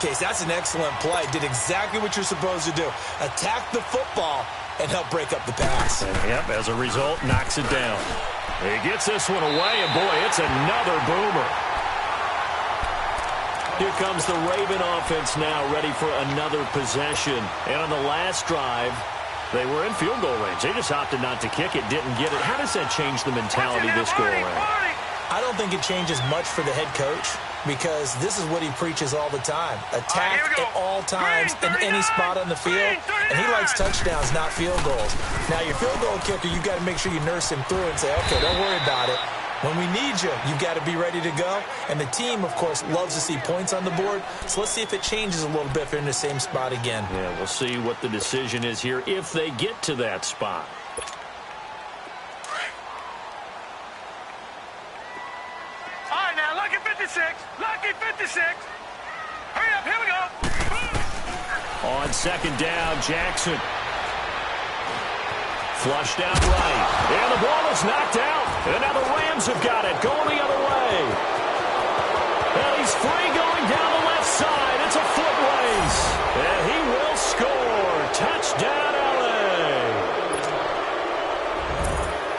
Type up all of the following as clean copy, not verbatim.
case, that's an excellent play. Did exactly what you're supposed to do. Attack the football and help break up the pass. Yep, as a result, knocks it down. He gets this one away, and boy, it's another boomer. Here comes the Raven offense now, ready for another possession. And on the last drive, they were in field goal range. They just opted not to kick it, didn't get it. How does that change the mentality this go around? I don't think it changes much for the head coach because this is what he preaches all the time. Attack at all times in any spot on the field, and he likes touchdowns, not field goals. Now, your field goal kicker, you've got to make sure you nurse him through and say, okay, don't worry about it. When we need you, you've got to be ready to go. And the team, of course, loves to see points on the board. So let's see if it changes a little bit if they're in the same spot again. Yeah, we'll see what the decision is here if they get to that spot. All right, now, lucky 56. Lucky 56. Hurry up, here we go. On second down, Jackson. Flushed out right. And the ball is knocked out. And now the Rams have got it. Going the other way. And he's free going down the left side. It's a foot race. And he will score. Touchdown, LA.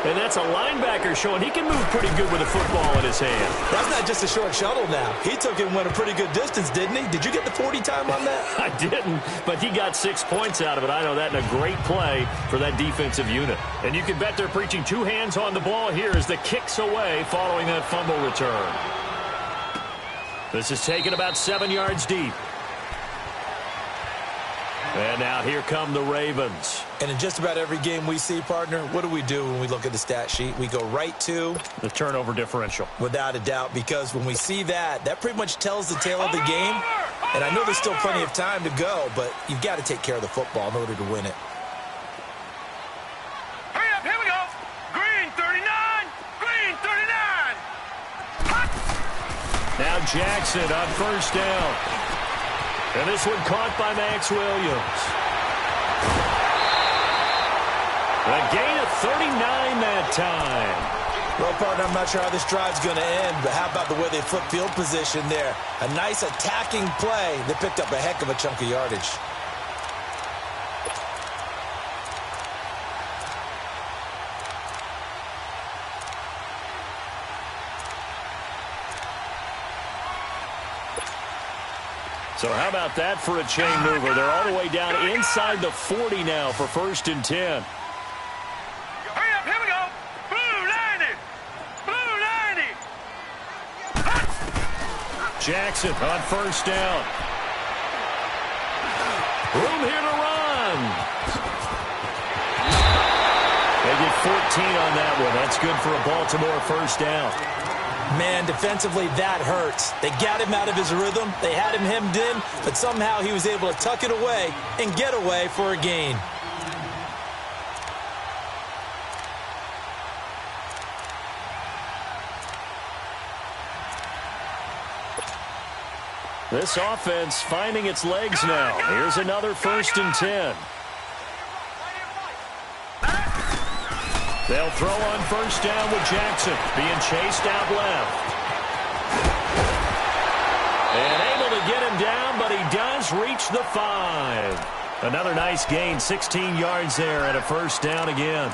And that's a linebacker showing he can move pretty good with a football in his hand. That's not just a short shuttle now. He took it and went a pretty good distance, didn't he? Did you get the 40 time on that? I didn't, but he got 6 points out of it. I know that, and a great play for that defensive unit. And you can bet they're preaching two hands on the ball here as the kicks away following that fumble return. This is taken about 7 yards deep. And now here come the Ravens. And in just about every game we see, partner, what do we do when we look at the stat sheet? We go right to the turnover differential. Without a doubt, because when we see that, that pretty much tells the tale of the game. And I know there's still plenty of time to go, but you've got to take care of the football in order to win it. Hurry up, here we go. Green 39. Green 39. Hot. Now Jackson on first down. And this one caught by Max Williams. A gain of 39 that time. Well, partner, I'm not sure how this drive's going to end, but how about the way they flip field position there? A nice attacking play that picked up a heck of a chunk of yardage. So how about that for a chain mover? They're all the way down inside the 40 now for 1st and 10. Hurry up, here we go. Blue 90. Blue 90. Jackson on first down. Room here to run. They get 14 on that one. That's good for a Baltimore first down. Man, defensively, that hurts. They got him out of his rhythm. They had him hemmed in, but somehow he was able to tuck it away and get away for a gain. This offense finding its legs now. Here's another 1st and 10. They'll throw on first down with Jackson being chased out left. And able to get him down, but he does reach the 5. Another nice gain, 16 yards there and a first down again.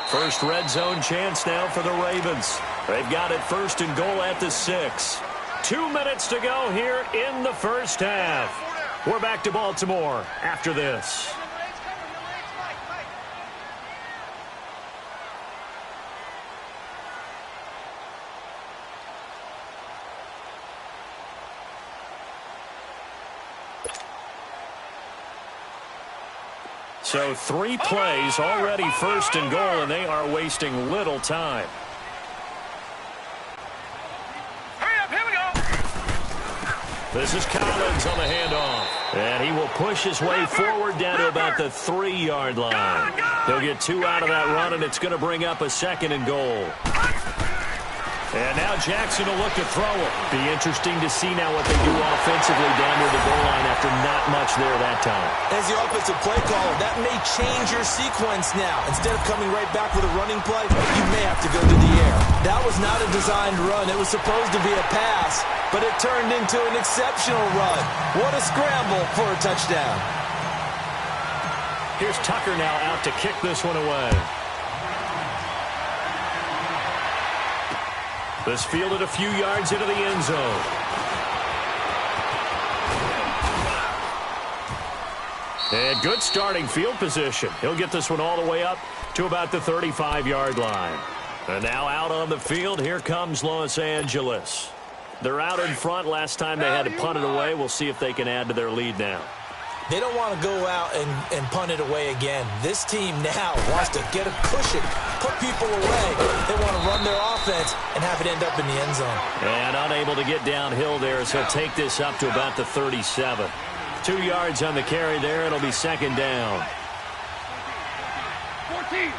First red zone chance now for the Ravens. They've got it 1st and goal at the 6. 2 minutes to go here in the first half. We're back to Baltimore after this. So 3 plays already 1st and goal, and they are wasting little time. This is Collins on the handoff. And he will push his way forward down to about the 3-yard line. They'll get 2 out of that run, and it's going to bring up a 2nd and goal. And now Jackson will look to throw it. Be interesting to see now what they do offensively down near the goal line after not much there that time. As the offensive play caller, that may change your sequence now. Instead of coming right back with a running play, you may have to go to the air. That was not a designed run. It was supposed to be a pass, but it turned into an exceptional run. What a scramble for a touchdown. Here's Tucker now out to kick this one away. This fielded a few yards into the end zone. And good starting field position. He'll get this one all the way up to about the 35-yard line. And now out on the field, here comes Los Angeles. They're out in front. Last time they had to punt it away. We'll see if they can add to their lead now. They don't want to go out and punt it away again. This team now wants to get a cushion, put people away. They want to run their offense and have it end up in the end zone. And unable to get downhill there as he'll take this up to about the 37. 2 yards on the carry there. It'll be second down. 14.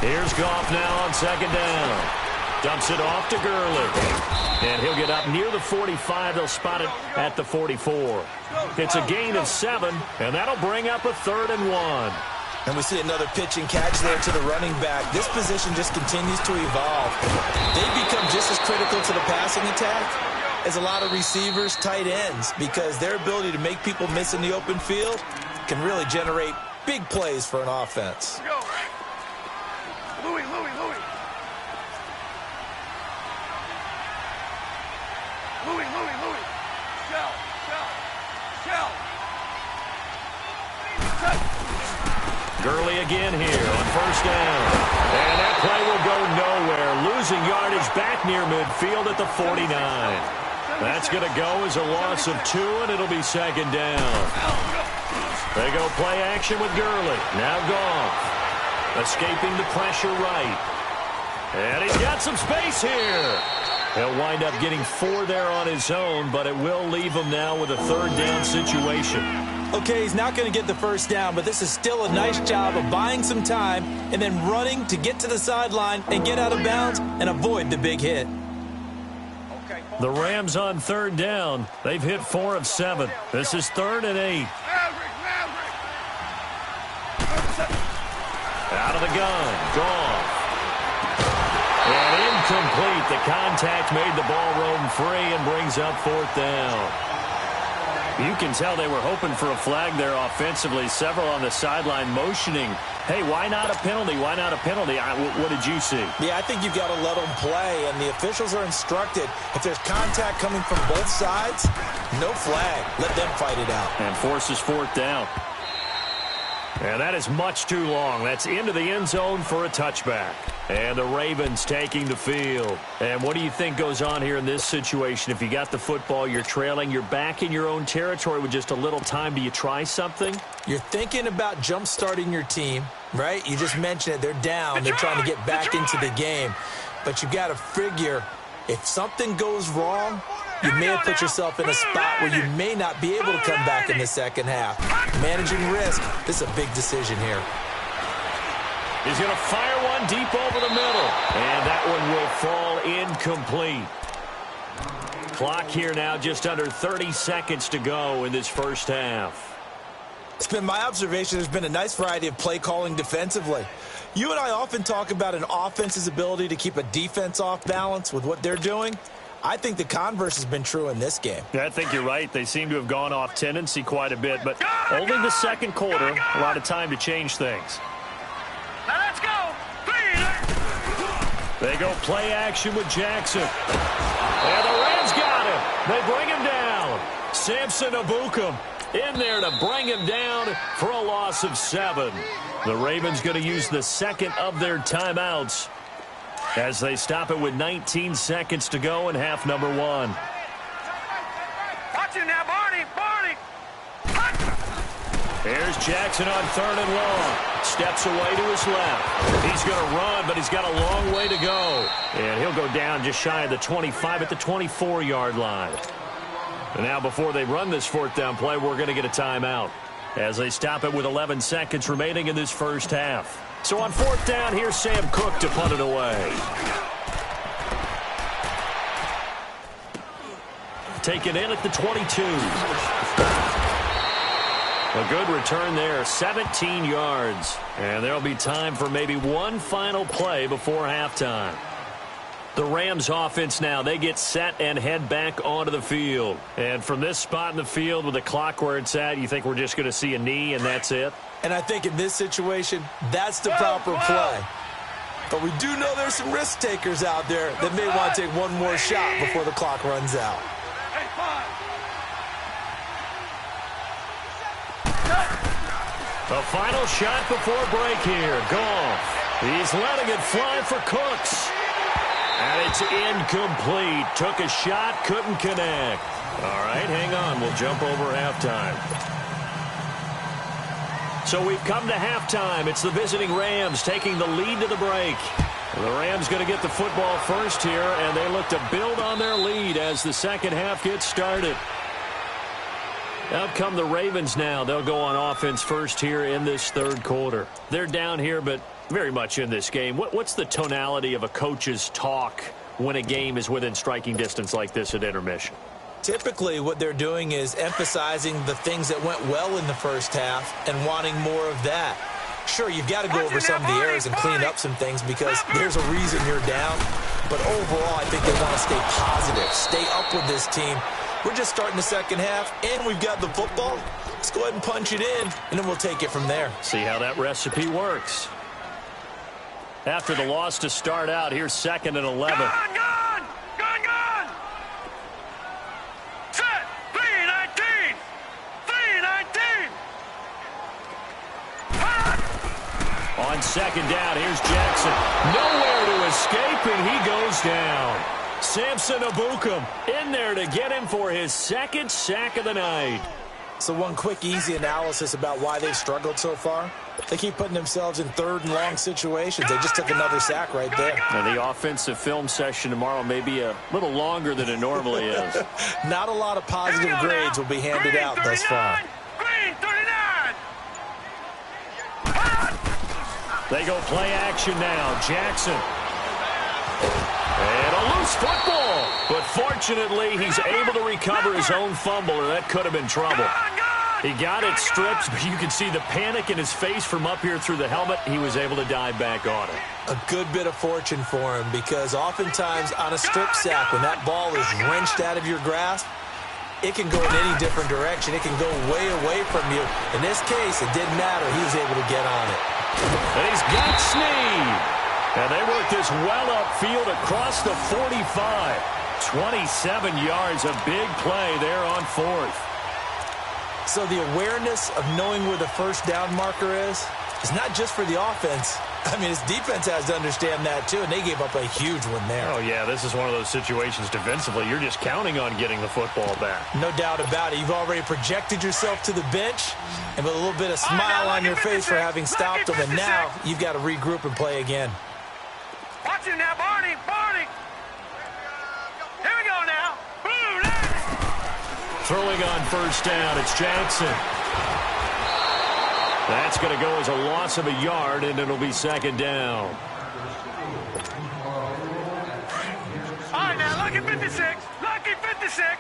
Here's Goff now on second down. Dumps it off to Gurley. And he'll get up near the 45. They'll spot it at the 44. It's a gain of 7, and that'll bring up a 3rd and 1. And we see another pitch and catch there to the running back. This position just continues to evolve. They become just as critical to the passing attack as a lot of receivers, tight ends, because their ability to make people miss in the open field can really generate big plays for an offense. Go. Louis. Shell. Gurley again here on first down. And that play will go nowhere. Losing yardage back near midfield at the 49. That's going to go as a loss of 2, and it'll be second down. They go play action with Gurley. Now Goff. Escaping the pressure right. And he's got some space here. He'll wind up getting 4 there on his own, but it will leave him now with a 3rd down situation. Okay, he's not going to get the first down, but this is still a nice job of buying some time and then running to get to the sideline and get out of bounds and avoid the big hit. The Rams on 3rd down. They've hit 4 of 7. This is 3rd and 8. Out of the gun. Goff. And incomplete. The contact made the ball roam free and brings up 4th down. You can tell they were hoping for a flag there offensively. Several on the sideline motioning, hey, why not a penalty? Why not a penalty? What did you see? Yeah, I think you've got to let them play, and the officials are instructed. If there's contact coming from both sides, no flag. Let them fight it out. And forces 4th down. And that is much too long. That's into the end zone for a touchback. And the Ravens taking the field. And what do you think goes on here in this situation? If you got the football, you're trailing, you're back in your own territory with just a little time. Do you try something? You're thinking about jump-starting your team, right? You just mentioned it. They're down. They're trying to get back into the game. But you got to figure, if something goes wrong, you may have put yourself in a spot where you may not be able to come back in the second half. Managing risk, this is a big decision here. He's going to fire one deep over the middle. And that one will fall incomplete. Clock here now just under 30 seconds to go in this first half. It's been my observation there's been a nice variety of play calling defensively. You and I often talk about an offense's ability to keep a defense off balance with what they're doing. I think the converse has been true in this game. Yeah, I think you're right. They seem to have gone off tendency quite a bit, but only the second quarter, a lot of time to change things. Now let's go. They go play action with Jackson. And the Rams got him. They bring him down. Samson Abukum in there to bring him down for a loss of 7. The Ravens going to use the second of their timeouts as they stop it with 19 seconds to go in half number 1. Watch it now, Barney. Here's Jackson on 3rd and long. Steps away to his left. He's going to run, but he's got a long way to go. And he'll go down just shy of the 25 at the 24-yard line. And now before they run this 4th down play, we're going to get a timeout as they stop it with 11 seconds remaining in this first half. So on 4th down, here's Sam Cook to punt it away. taken in at the 22. A good return there, 17 yards. And there'll be time for maybe one final play before halftime. The Rams offense now, they get set and head back onto the field. And from this spot in the field with the clock where it's at, you think we're just going to see a knee and that's it? And I think in this situation, that's the proper play. But we do know there's some risk takers out there that may want to take one more shot before the clock runs out. The final shot before break here. Goff. He's letting it fly for Cooks. And it's incomplete. Took a shot, couldn't connect. All right, hang on. We'll jump over halftime. So we've come to halftime. It's the visiting Rams taking the lead to the break. The Rams going to get the football first here, and they look to build on their lead as the second half gets started. Out come the Ravens now. They'll go on offense first here in this third quarter. They're down here, but very much in this game. What's the tonality of a coach's talk when a game is within striking distance like this at intermission? Typically, what they're doing is emphasizing the things that went well in the first half and wanting more of that. Sure, you've got to go over some of the errors and clean up some things because there's a reason you're down. But overall, I think they want to stay positive, stay up with this team. We're just starting the second half, and we've got the football. Let's go ahead and punch it in, and then we'll take it from there. See how that recipe works. After the loss to start out, here's 2nd and 11. Gone! Set! 3-19! 3-19! On second down, here's Jackson. Nowhere to escape, and he goes down. Samson Abukum in there to get him for his second sack of the night. So one quick, easy analysis about why they've struggled so far. They keep putting themselves in third and long situations. They just took another sack right there. And the offensive film session tomorrow may be a little longer than it normally is. Not a lot of positive grades will be handed out thus far. Green 39! They go play action now. Jackson. And a loose football. But fortunately, he's able to recover his own fumble, or that could have been trouble. He got it stripped, but you can see the panic in his face from up here through the helmet. He was able to dive back on it. A good bit of fortune for him because oftentimes on a strip sack, when that ball is wrenched out of your grasp, it can go in any different direction. It can go way away from you. In this case, it didn't matter. He was able to get on it. And he's got Snead. And they work this well upfield across the 45. 27 yards, a big play there on 4th. So the awareness of knowing where the first down marker is not just for the offense. I mean, his defense has to understand that, too, and they gave up a huge one there. Oh, yeah, this is one of those situations defensively. You're just counting on getting the football back. No doubt about it. You've already projected yourself to the bench, and with a little bit of smile on your face for having stopped them, and now you've got to regroup and play again. Watch him now, Barney! Here we go now! Boom! Throwing on first down, it's Jackson. That's going to go as a loss of a yard, and it'll be 2nd down. All right, now, lucky 56! Lucky 56!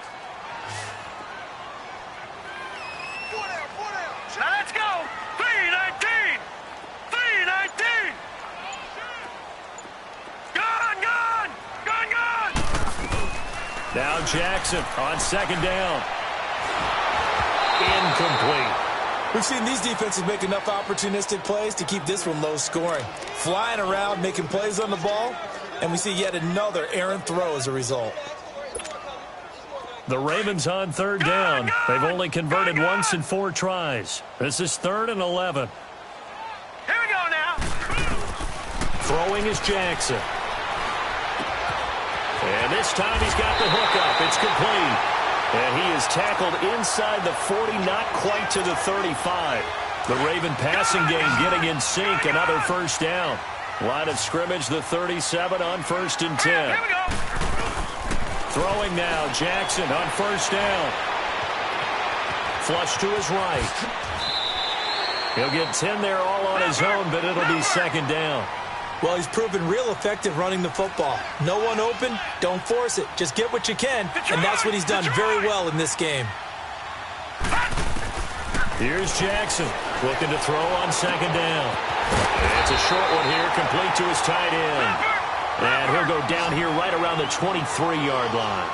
Now, let's go! 3-19! 3-19! Gone! Now Jackson on 2nd down. Incomplete. We've seen these defenses make enough opportunistic plays to keep this one low scoring. Flying around, making plays on the ball, and we see yet another errant throw as a result. The Ravens on 3rd down. They've only converted once in 4 tries. This is 3rd and 11. Here we go now. Throwing is Jackson. And this time he's got the hook up. It's complete. And he is tackled inside the 40, not quite to the 35. The Raven passing game getting in sync. Another first down. Line of scrimmage, the 37 on 1st and 10. Here we go. Throwing now, Jackson on first down. Flush to his right. He'll get 10 there all on his own, but it'll be 2nd down. Well, he's proven real effective running the football. No one open, don't force it. Just get what you can, and that's what he's done very well in this game. Here's Jackson looking to throw on second down. It's a short one here, complete to his tight end. And he'll go down here right around the 23-yard line.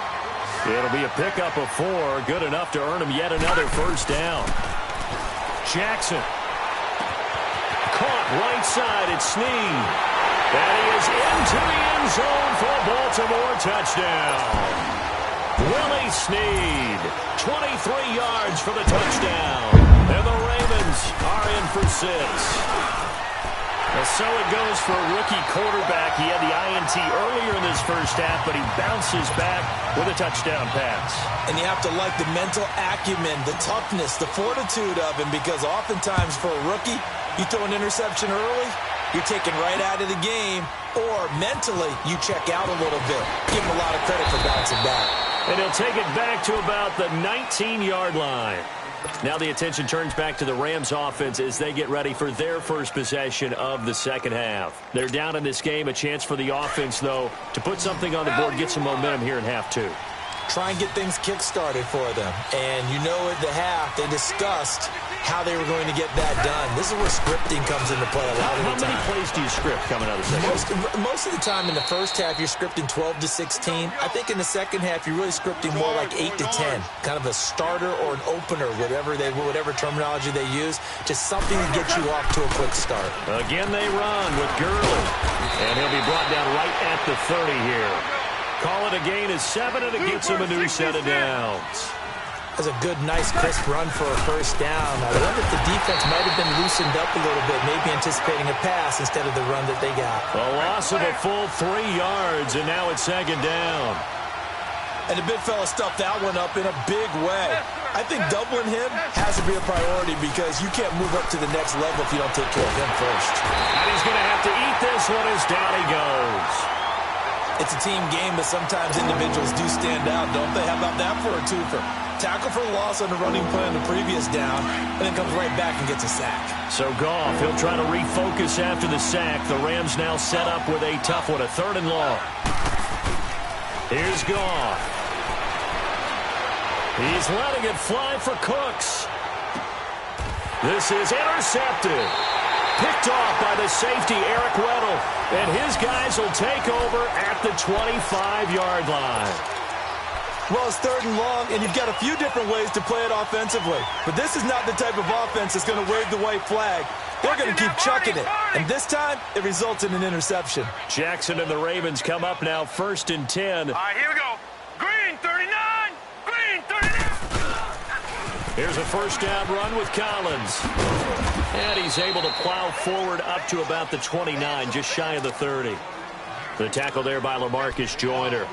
It'll be a pickup of 4, good enough to earn him yet another first down. Jackson. Caught right side, it's Snead. And he is into the end zone for a Baltimore touchdown. Willie Snead, 23 yards for the touchdown. And the Ravens are in for 6. So it goes for a rookie quarterback. He had the INT earlier in this first half, but he bounces back with a touchdown pass. And you have to like the mental acumen, the toughness, the fortitude of him, because oftentimes for a rookie, you throw an interception early, you're taken right out of the game, or mentally you check out a little bit. Give him a lot of credit for bouncing back. And he'll take it back to about the 19-yard line. Now the attention turns back to the Rams offense as they get ready for their first possession of the second half. They're down in this game. A chance for the offense, though, to put something on the board, get some momentum here in half 2. Try and get things kick-started for them. And you know at the half, they discussed how they were going to get that done. This is where scripting comes into play a lot of the time. How many plays do you script coming out of the second half? Most of the time in the first half, you're scripting 12 to 16. I think in the second half, you're really scripting more like 8 to 10. Kind of a starter or an opener, whatever terminology they use. Just something to get you off to a quick start. Again, they run with Gurley. And he'll be brought down right at the 30 here. Call it a gain of 7, and it gets him a new set of downs. That's a good, nice, crisp run for a first down. I wonder if the defense might have been loosened up a little bit, maybe anticipating a pass instead of the run that they got. A loss of a full 3 yards, and now it's second down. And the big fella stuffed that one up in a big way. I think doubling him has to be a priority because you can't move up to the next level if you don't take care of him first. And he's going to have to eat this one as down he goes. It's a team game, but sometimes individuals do stand out, don't they? How about that for a twofer? Tackle for loss on the running play on the previous down, and then comes right back and gets a sack. So Goff, he'll try to refocus after the sack. The Rams now set up with a tough one, a 3rd and long. Here's Goff. He's letting it fly for Cooks. This is intercepted. Picked off by the safety, Eric Weddle. And his guys will take over at the 25-yard line. Well, it's 3rd and long, and you've got a few different ways to play it offensively. But this is not the type of offense that's going to wave the white flag. They're going to keep chucking it. And this time, it results in an interception. Jackson and the Ravens come up now 1st and 10. All right, here we go. Green, 39. Green, 39. Here's a first down run with Collins. And he's able to plow forward up to about the 29, just shy of the 30. The tackle there by LaMarcus Joyner.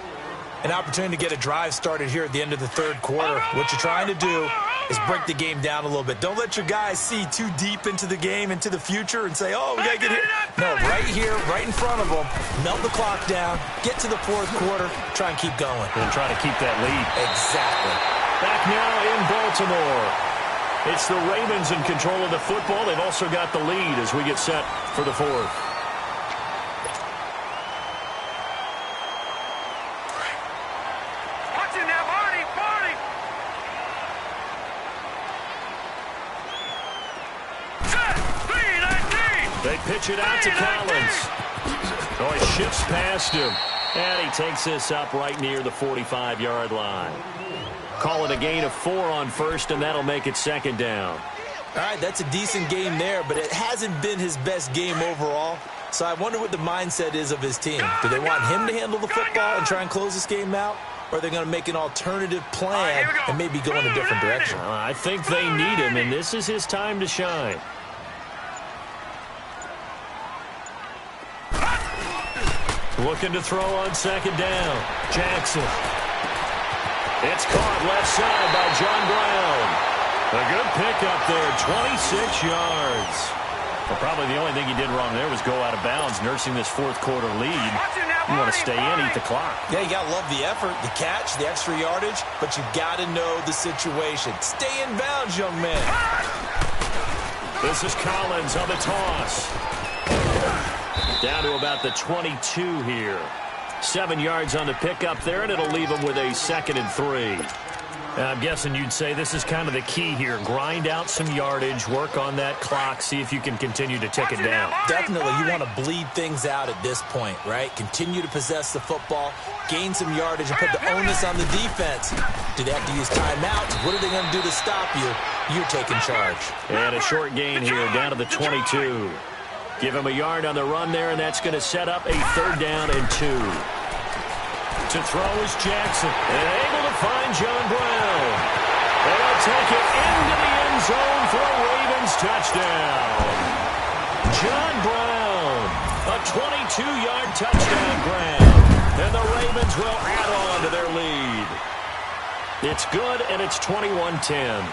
An opportunity to get a drive started here at the end of the 3rd quarter. What you're trying to do is break the game down a little bit. Don't let your guys see too deep into the game, into the future, and say, oh, we got to get here. No, right here, right in front of them, melt the clock down, get to the 4th quarter, try and keep going. And try to keep that lead. Exactly. Back now in Baltimore. It's the Ravens in control of the football. They've also got the lead as we get set for the 4th. They pitch it out to Collins. Oh, he shifts past him. And he takes this up right near the 45-yard line. Call it a gain of 4 on 1st, and that'll make it 2nd down. All right, that's a decent game there, but it hasn't been his best game overall. So I wonder what the mindset is of his team. Do they want him to handle the football and try and close this game out? Or are they going to make an alternative plan and maybe go in a different direction? I think they need him, and this is his time to shine. Looking to throw on 2nd down. Jackson. It's caught left side by John Brown. A good pickup there, 26 yards. Well, probably the only thing he did wrong there was go out of bounds, nursing this 4th quarter lead. You want to stay in, eat the clock. Yeah, you got to love the effort, the catch, the extra yardage, but you got to know the situation. Stay in bounds, young man. This is Collins on the toss. Down to about the 22 here. 7 yards on the pickup there, and it'll leave them with a 2nd and 3. I'm guessing you'd say this is kind of the key here. Grind out some yardage, work on that clock, see if you can continue to tick it down. Definitely, you want to bleed things out at this point, right? Continue to possess the football, gain some yardage, and put the onus on the defense. Do they have to use timeouts? What are they going to do to stop you? You're taking charge. And a short gain here, down to the 22. Give him a yard on the run there, and that's going to set up a 3rd down and 2. To throw is Jackson, and able to find John Brown. They'll take it into the end zone for a Ravens touchdown. John Brown, a 22-yard touchdown grab, and the Ravens will add on to their lead. It's good, and it's 21-10.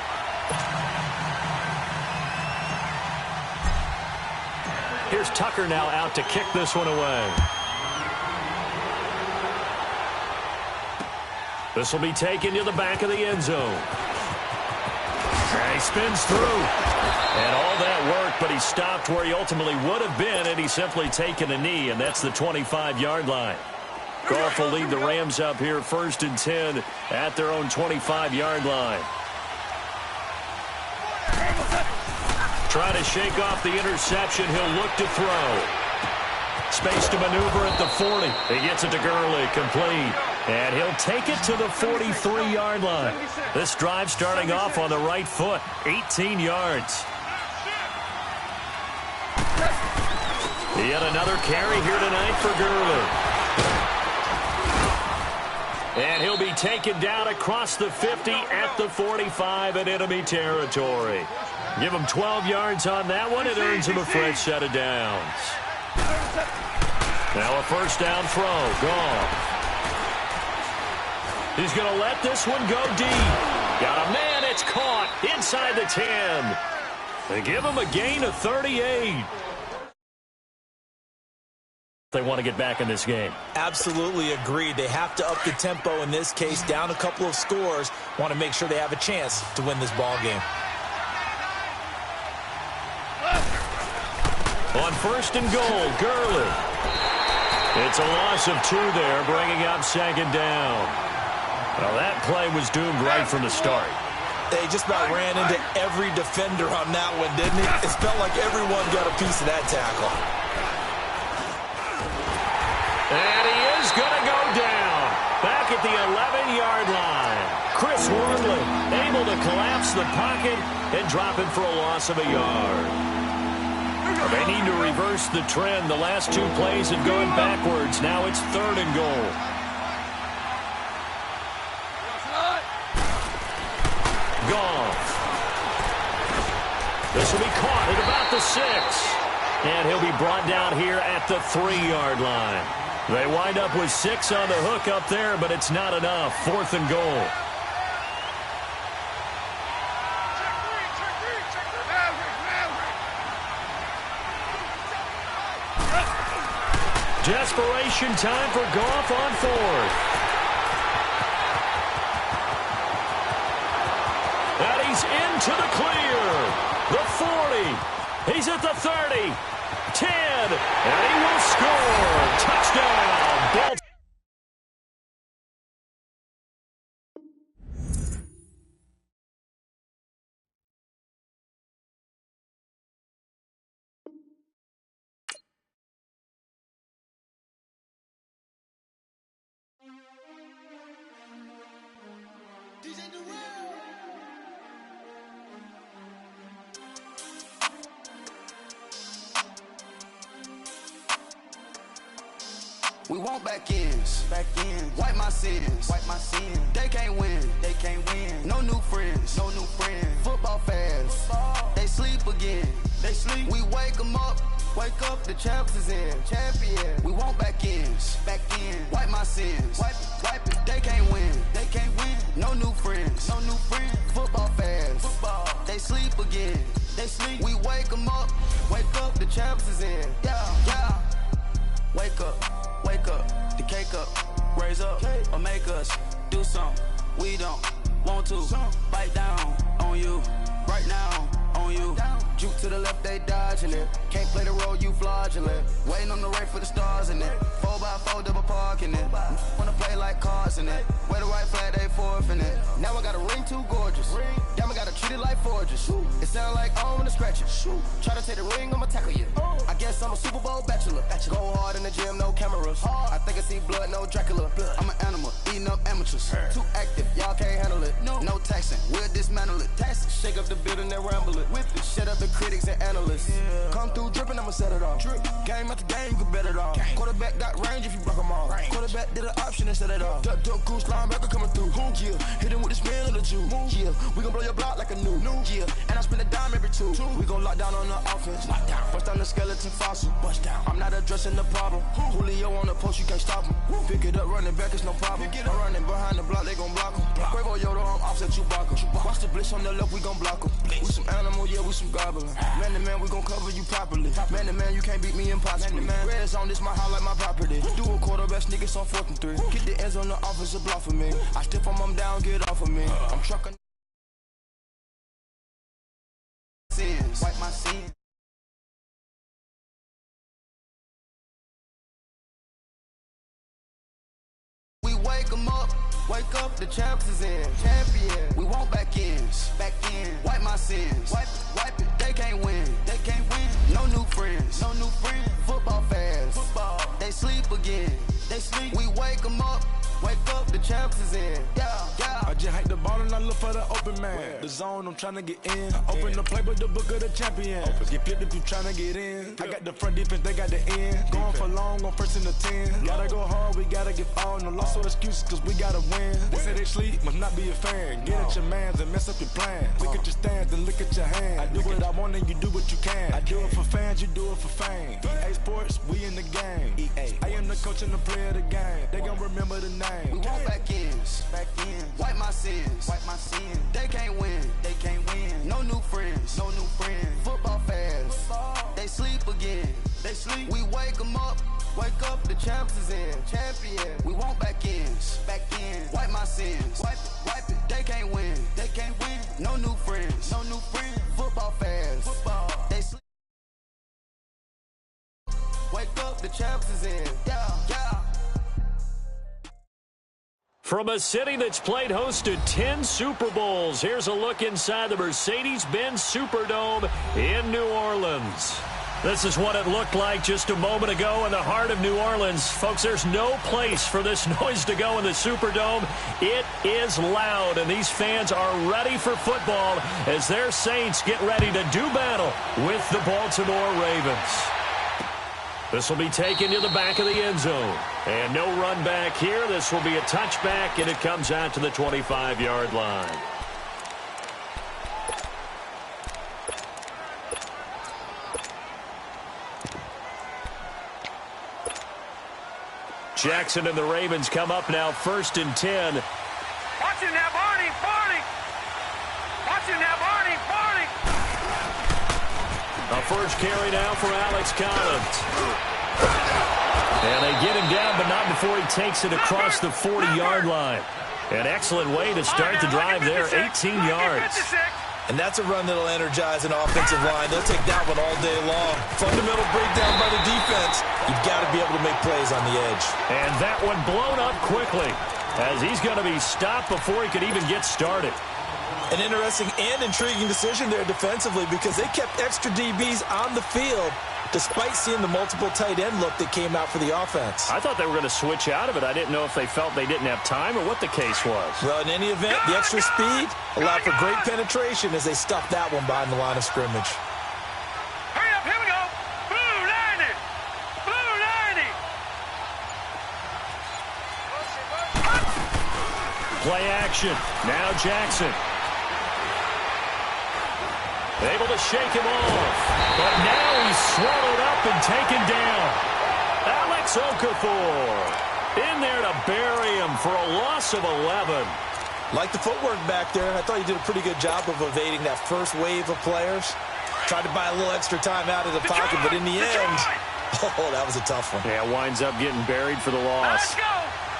Here's Tucker now out to kick this one away. This will be taken to the back of the end zone. And he spins through. And all that work, but he stopped where he ultimately would have been, and he's simply taken a knee, and that's the 25-yard line. Goff will lead the Rams up here 1st and 10 at their own 25-yard line. Try to shake off the interception. He'll look to throw. Space to maneuver at the 40. He gets it to Gurley, complete. And he'll take it to the 43-yard line. This drive starting off on the right foot, 18 yards. Yet another carry here tonight for Gurley. And he'll be taken down across the 50 at the 45 in enemy territory. Give him 12 yards on that one. It earns him a fresh set of downs. Now a 1st down throw. Goff. He's going to let this one go deep. Got a man. It's caught inside the 10. They give him a gain of 38. They want to get back in this game. Absolutely agreed. They have to up the tempo in this case, down a couple of scores. Want to make sure they have a chance to win this ball game. On 1st and goal, Gurley. It's a loss of 2 there, bringing up 2nd down. Well, that play was doomed right from the start. They just about ran into every defender on that one, didn't it? It felt like everyone got a piece of that tackle. And he is going to go down. Back at the 11-yard line. Chris Wormley able to collapse the pocket and drop it for a loss of a yard. They need to reverse the trend. The last 2 plays have gone backwards. Now it's 3rd and goal. Goff. This will be caught at about the 6. And he'll be brought down here at the 3-yard line. They wind up with 6 on the hook up there, but it's not enough. 4th and goal. Desperation time for Goff on 4th. And he's into the clear. The 40. He's at the 30. 10. And he will score. Touchdown. Baltimore. We want back ends. Wipe my sins. They can't win. No new friends. Football fans. They sleep again. We wake them up. The champs is in. Champion. We want back ends. Wipe my sins. Wipe it. They can't win. No new friends. Football fans. They sleep again. We wake them up. The champs is in. Yeah. Wake up, the cake up, raise up, or make us do something we don't want to. Bite down on you right now. on you. Juke to the left, they dodging it. Can't play the role, you fraudulent. Waiting on the right for the stars in it. 4x4 double parking it. Wanna play like cars in it. Wear the white flag, they forfeiting it. Now I got a ring too gorgeous. Damn, I gotta treat it like forges. It sound like I wanna scratch it. Try to take the ring, I'ma tackle you. I guess I'm a Super Bowl bachelor. Go hard in the gym, no cameras. I think I see blood, no Dracula. I'm an animal, eating up amateurs. Too active, y'all can't handle it. No taxing, we'll dismantle it. Shake up the building and ramble it. Whip it, shut up the critics and analysts. Come through dripping, I'ma set it off. Game after game, you can bet it off. Quarterback got range if you block them all. Quarterback did an option and set it off. Duck, goose, linebacker coming through. Yeah, hit him with the spin of the Jew. Yeah, we gon' blow your block like a new. Yeah, and I spend a dime every two. We gon' lock down on the offense. Bust down the skeleton fossil. Bust down. I'm not addressing the problem. Julio on the post, you can't stop him. Pick it up, running back, it's no problem. I'm running behind the block, they gon' block him. Quavo Yoda, I'm offset Chewbacca. Watch the blitz on the left, we gon' block him. We some animal, yeah, we some goblin. Man to man, we gon' cover you properly. Man to man, you can't beat me impossibly. Red zone, this my house like my property. Do a quarterback sneakers on 4th and 3. Get the ends on the offensive block for me. I stiff them down, get off of me. I'm trucking. Wipe my sins. We wake 'em up. Wake up, the champs is in. Champion. We want back ends. Back in. Wipe my sins. Wipe it. They can't win. They can't win. No new friends. No new friends. Football fans. Football. They sleep again. They sleep. We wake 'em up. Wake up, the champs is in. Yeah. I just hike the ball and I look for the open man. The zone, I'm trying to get in. Open the playbook, the book of the champion. Get flipped if you trying to get in. I got the front defense, they got the end. Going for long on 1st and the 10. Gotta go hard, we gotta get all. No loss or excuses, cause we gotta win. They say they sleep, must not be a fan. Get at your mans and mess up your plans. Look at your stands and look at your hands. I do what I want and you do what you can. I do it for fans, you do it for fame. EA Sports, we in the game. I am the coach and the player of the game. They gon' remember the name. We want back ends. Wipe my sins. They can't win. No new friends. Football fans. They sleep again. We wake 'em up. Wake up, the champs is in. Champion. We want back ends. Wipe my sins. Wipe it. They can't win. No new friends. Football fans. They sleep. Wake up, the champs is in. Yeah. From a city that's played host to 10 Super Bowls, here's a look inside the Mercedes-Benz Superdome in New Orleans. This is what it looked like just a moment ago in the heart of New Orleans. Folks, there's no place for this noise to go in the Superdome. It is loud, and these fans are ready for football as their Saints get ready to do battle with the Baltimore Ravens. This will be taken to the back of the end zone. And no run back here. This will be a touchback, and it comes out to the 25-yard line. Jackson and the Ravens come up now 1st and 10. Watch it now, Barney. Watch it now, Barney. A first carry now for Alex Collins. And they get him down, but not before he takes it across the 40-yard line. An excellent way to start the drive there, 18 yards. And that's a run that'll energize an offensive line. They'll take that one all day long. Fundamental breakdown by the defense. You've got to be able to make plays on the edge. And that one blown up quickly as he's going to be stopped before he could even get started. An interesting and intriguing decision there defensively because they kept extra DBs on the field despite seeing the multiple tight end look that came out for the offense. I thought they were going to switch out of it. I didn't know if they felt they didn't have time or what the case was. Well, in any event, the extra speed allowed for great penetration as they stuffed that one behind the line of scrimmage. Hurry up, here we go. Blue 90. Play action. Now Jackson. Able to shake him off. But now he's swallowed up and taken down. Alex Okafor in there to bury him for a loss of 11. Like the footwork back there, I thought he did a pretty good job of evading that first wave of players. Tried to buy a little extra time out of the pocket, but in the end, oh, that was a tough one. Yeah, winds up getting buried for the loss. Let's go.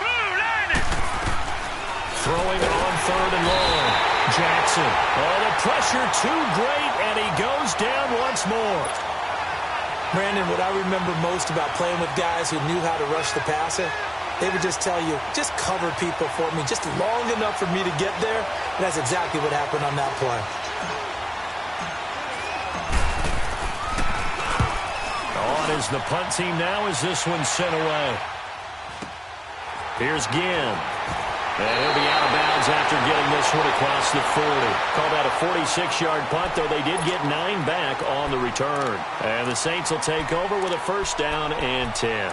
Blue 90. Throwing on 3rd and long. Jackson. Oh, the pressure too great, and he goes down once more. Brandon, what I remember most about playing with guys who knew how to rush the passer, they would just tell you, just cover people for me, just long enough for me to get there. And that's exactly what happened on that play. On is the punt team now as this one's sent away. Here's Ginn. And he'll be out of bounds after getting this one across the 40. Called out a 46-yard punt, though they did get 9 back on the return. And the Saints will take over with a first down and 10.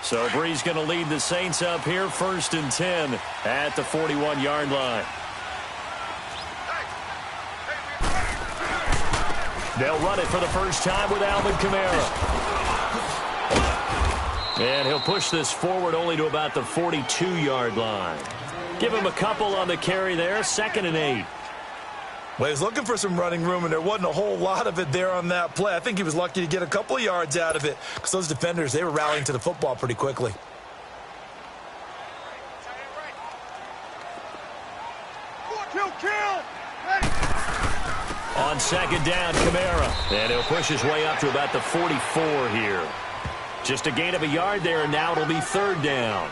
So Bree's going to lead the Saints up here, 1st and 10 at the 41-yard line. They'll run it for the first time with Alvin Kamara. And he'll push this forward only to about the 42-yard line. Give him a couple on the carry there, 2nd and 8. Well, he was looking for some running room, and there wasn't a whole lot of it there on that play. I think he was lucky to get a couple of yards out of it because those defenders, they were rallying to the football pretty quickly. On 2nd down, Kamara. And he'll push his way up to about the 44 here. Just a gain of a yard there, and now it'll be 3rd down.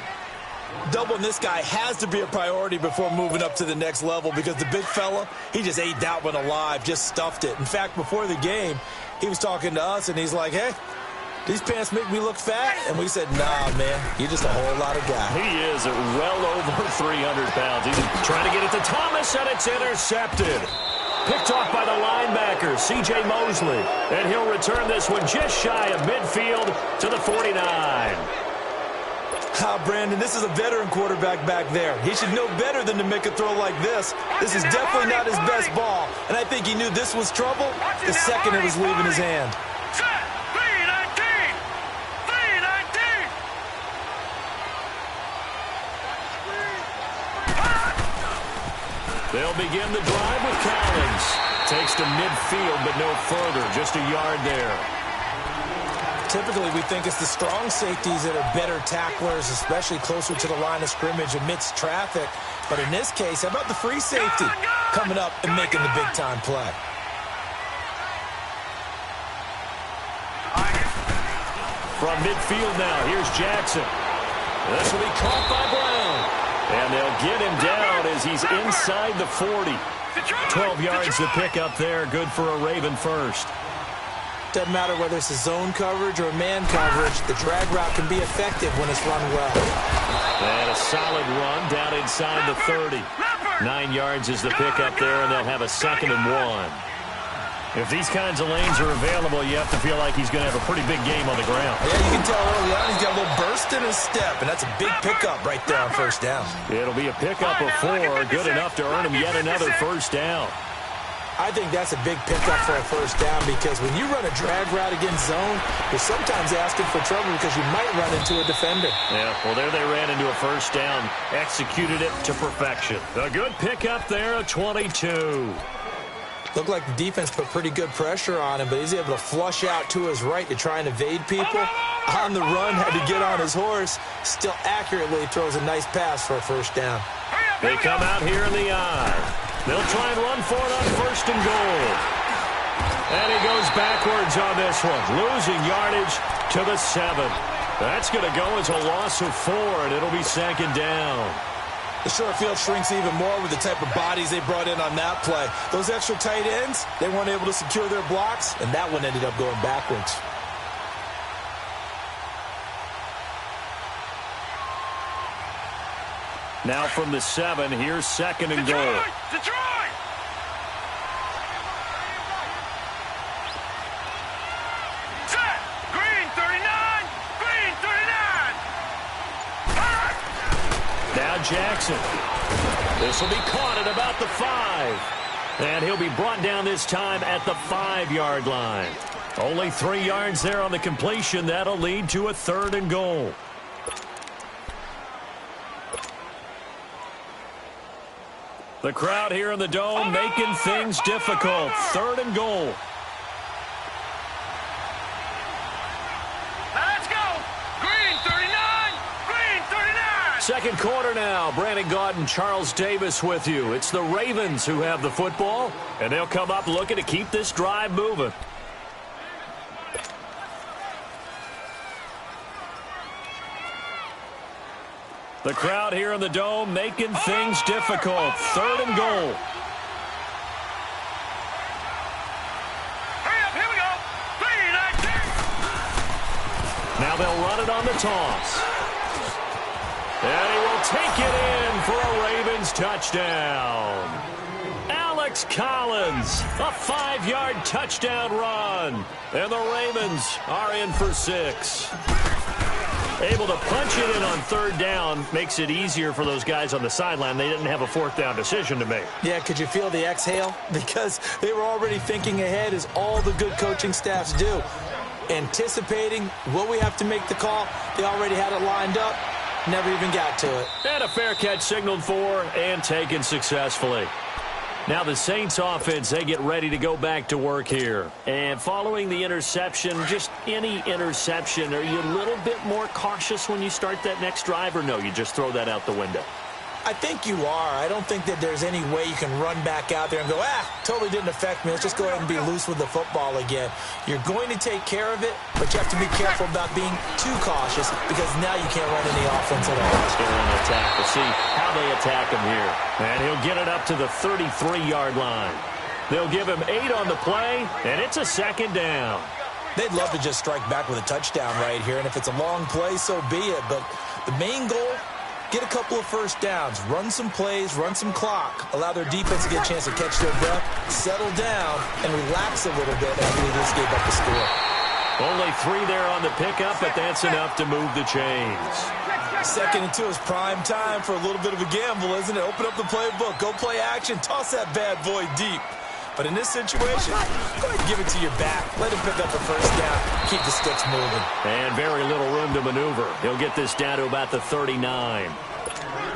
Doubling this guy has to be a priority before moving up to the next level because the big fella, he just ate that one alive, just stuffed it. In fact, before the game, he was talking to us, and he's like, hey, these pants make me look fat? And we said, nah, man, you're just a whole lot of guy. He is well over 300 pounds. He's trying to get it to Thomas, and it's intercepted. Picked off by the linebacker, C.J. Mosley. And he'll return this one just shy of midfield to the 49. Brandon, this is a veteran quarterback back there. He should know better than to make a throw like this. This is definitely not his best ball. And I think he knew this was trouble the second it was leaving his hand. They'll begin the drive with Collins. Takes to midfield, but no further. Just a yard there. Typically, we think it's the strong safeties that are better tacklers, especially closer to the line of scrimmage amidst traffic. But in this case, how about the free safety coming up and making the big-time play? From midfield now, here's Jackson. This will be caught by Brown. And they'll get him down as he's inside the 40. 12 yards to pick up there. Good for a Raven first. Doesn't matter whether it's a zone coverage or a man coverage. The drag route can be effective when it's run well. And a solid run down inside the 30. 9 yards is the pickup there, and they'll have a 2nd and 1. If these kinds of lanes are available, you have to feel like he's going to have a pretty big game on the ground. Yeah, you can tell early on he's got a little burst in his step, and that's a big pickup right there on 1st down. It'll be a pickup of 4, good enough to earn him yet another 1st down. I think that's a big pickup for a 1st down because when you run a drag route against zone, you're sometimes asking for trouble because you might run into a defender. Yeah, well, there they ran into a 1st down, executed it to perfection. A good pickup there, a 22. Looked like the defense put pretty good pressure on him, but he's able to flush out to his right to try and evade people. On the run, had to get on his horse. Still accurately throws a nice pass for a 1st down. They come out here in the eye. They'll try and run for it on 1st and goal. And he goes backwards on this one, losing yardage to the 7. That's going to go as a loss of 4, and it'll be 2nd down. The short field shrinks even more with the type of bodies they brought in on that play. Those extra tight ends, they weren't able to secure their blocks, and that one ended up going backwards. Now from the 7, here's 2nd and goal. Detroit! Set! Green 39! Green 39! Now Jackson. This will be caught at about the 5. And he'll be brought down this time at the 5-yard line. Only 3 yards there on the completion. That'll lead to a 3rd and goal. The crowd here in the Dome making things difficult. 3rd and goal. second quarter now. Brandon Gaunt and Charles Davis with you. It's the Ravens who have the football, and they'll come up looking to keep this drive moving. The crowd here in the Dome making things difficult. 3rd and goal. Hurry up, here we go. 3, 19. Now they'll run it on the toss. And he will take it in for a Ravens touchdown. Alex Collins, a 5-yard touchdown run. And the Ravens are in for 6. Able to punch it in on 3rd down makes it easier for those guys on the sideline. They didn't have a 4th down decision to make. Yeah, could you feel the exhale? Because they were already thinking ahead, as all the good coaching staffs do. Anticipating what we have to make the call. They already had it lined up. Never even got to it. And a fair catch signaled for and taken successfully. Now the Saints offense, they get ready to go back to work here. And following the interception, just any interception, are you a little bit more cautious when you start that next drive, or no, you just throw that out the window? I think you are. I don't think that there's any way you can run back out there and go, totally didn't affect me. Let's just go ahead and be loose with the football again. You're going to take care of it, but you have to be careful about being too cautious, because now you can't run any offense at all. They're on attack. We'll see how they attack him here. And he'll get it up to the 33-yard line. They'll give him 8 on the play, and it's a 2nd down. They'd love to just strike back with a touchdown right here, and if it's a long play, so be it. But the main goal, get a couple of first downs, run some plays, run some clock, allow their defense to get a chance to catch their breath, settle down, and relax a little bit after they just gave up the score. Only 3 there on the pickup, but that's enough to move the chains. 2nd and 2 is prime time for a little bit of a gamble, isn't it? Open up the playbook, go play action, toss that bad boy deep. But in this situation, go ahead and give it to your back. Let him pick up the first down. Keep the sticks moving. And very little room to maneuver. He'll get this down to about the 39.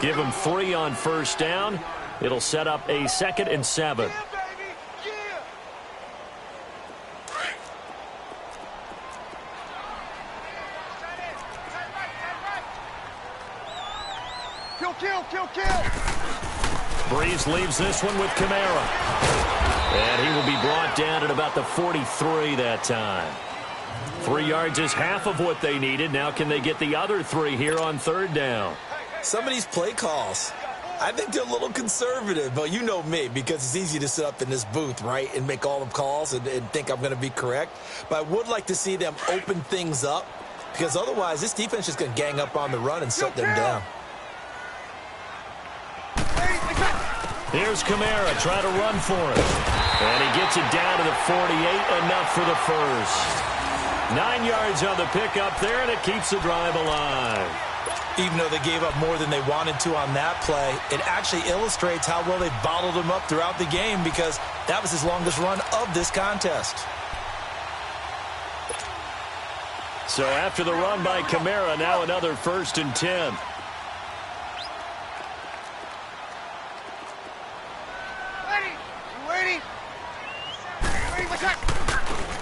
Give him 3 on first down. It'll set up a 2nd and 7. Kill. Breeze leaves this one with Kamara. And he will be brought down at about the 43 that time. 3 yards is half of what they needed. Now can they get the other 3 here on 3rd down? Some of these play calls, I think they're a little conservative. But you know me, because it's easy to sit up in this booth, right, and make all the calls and think I'm going to be correct. But I would like to see them open things up, because otherwise this defense is going to gang up on the run and shut them down. Here's Kamara trying to run for it. And he gets it down to the 48, enough for the first. 9 yards on the pickup there, and it keeps the drive alive. Even though they gave up more than they wanted to on that play, it actually illustrates how well they bottled him up throughout the game, because that was his longest run of this contest. So after the run by Kamara, now another 1st and 10.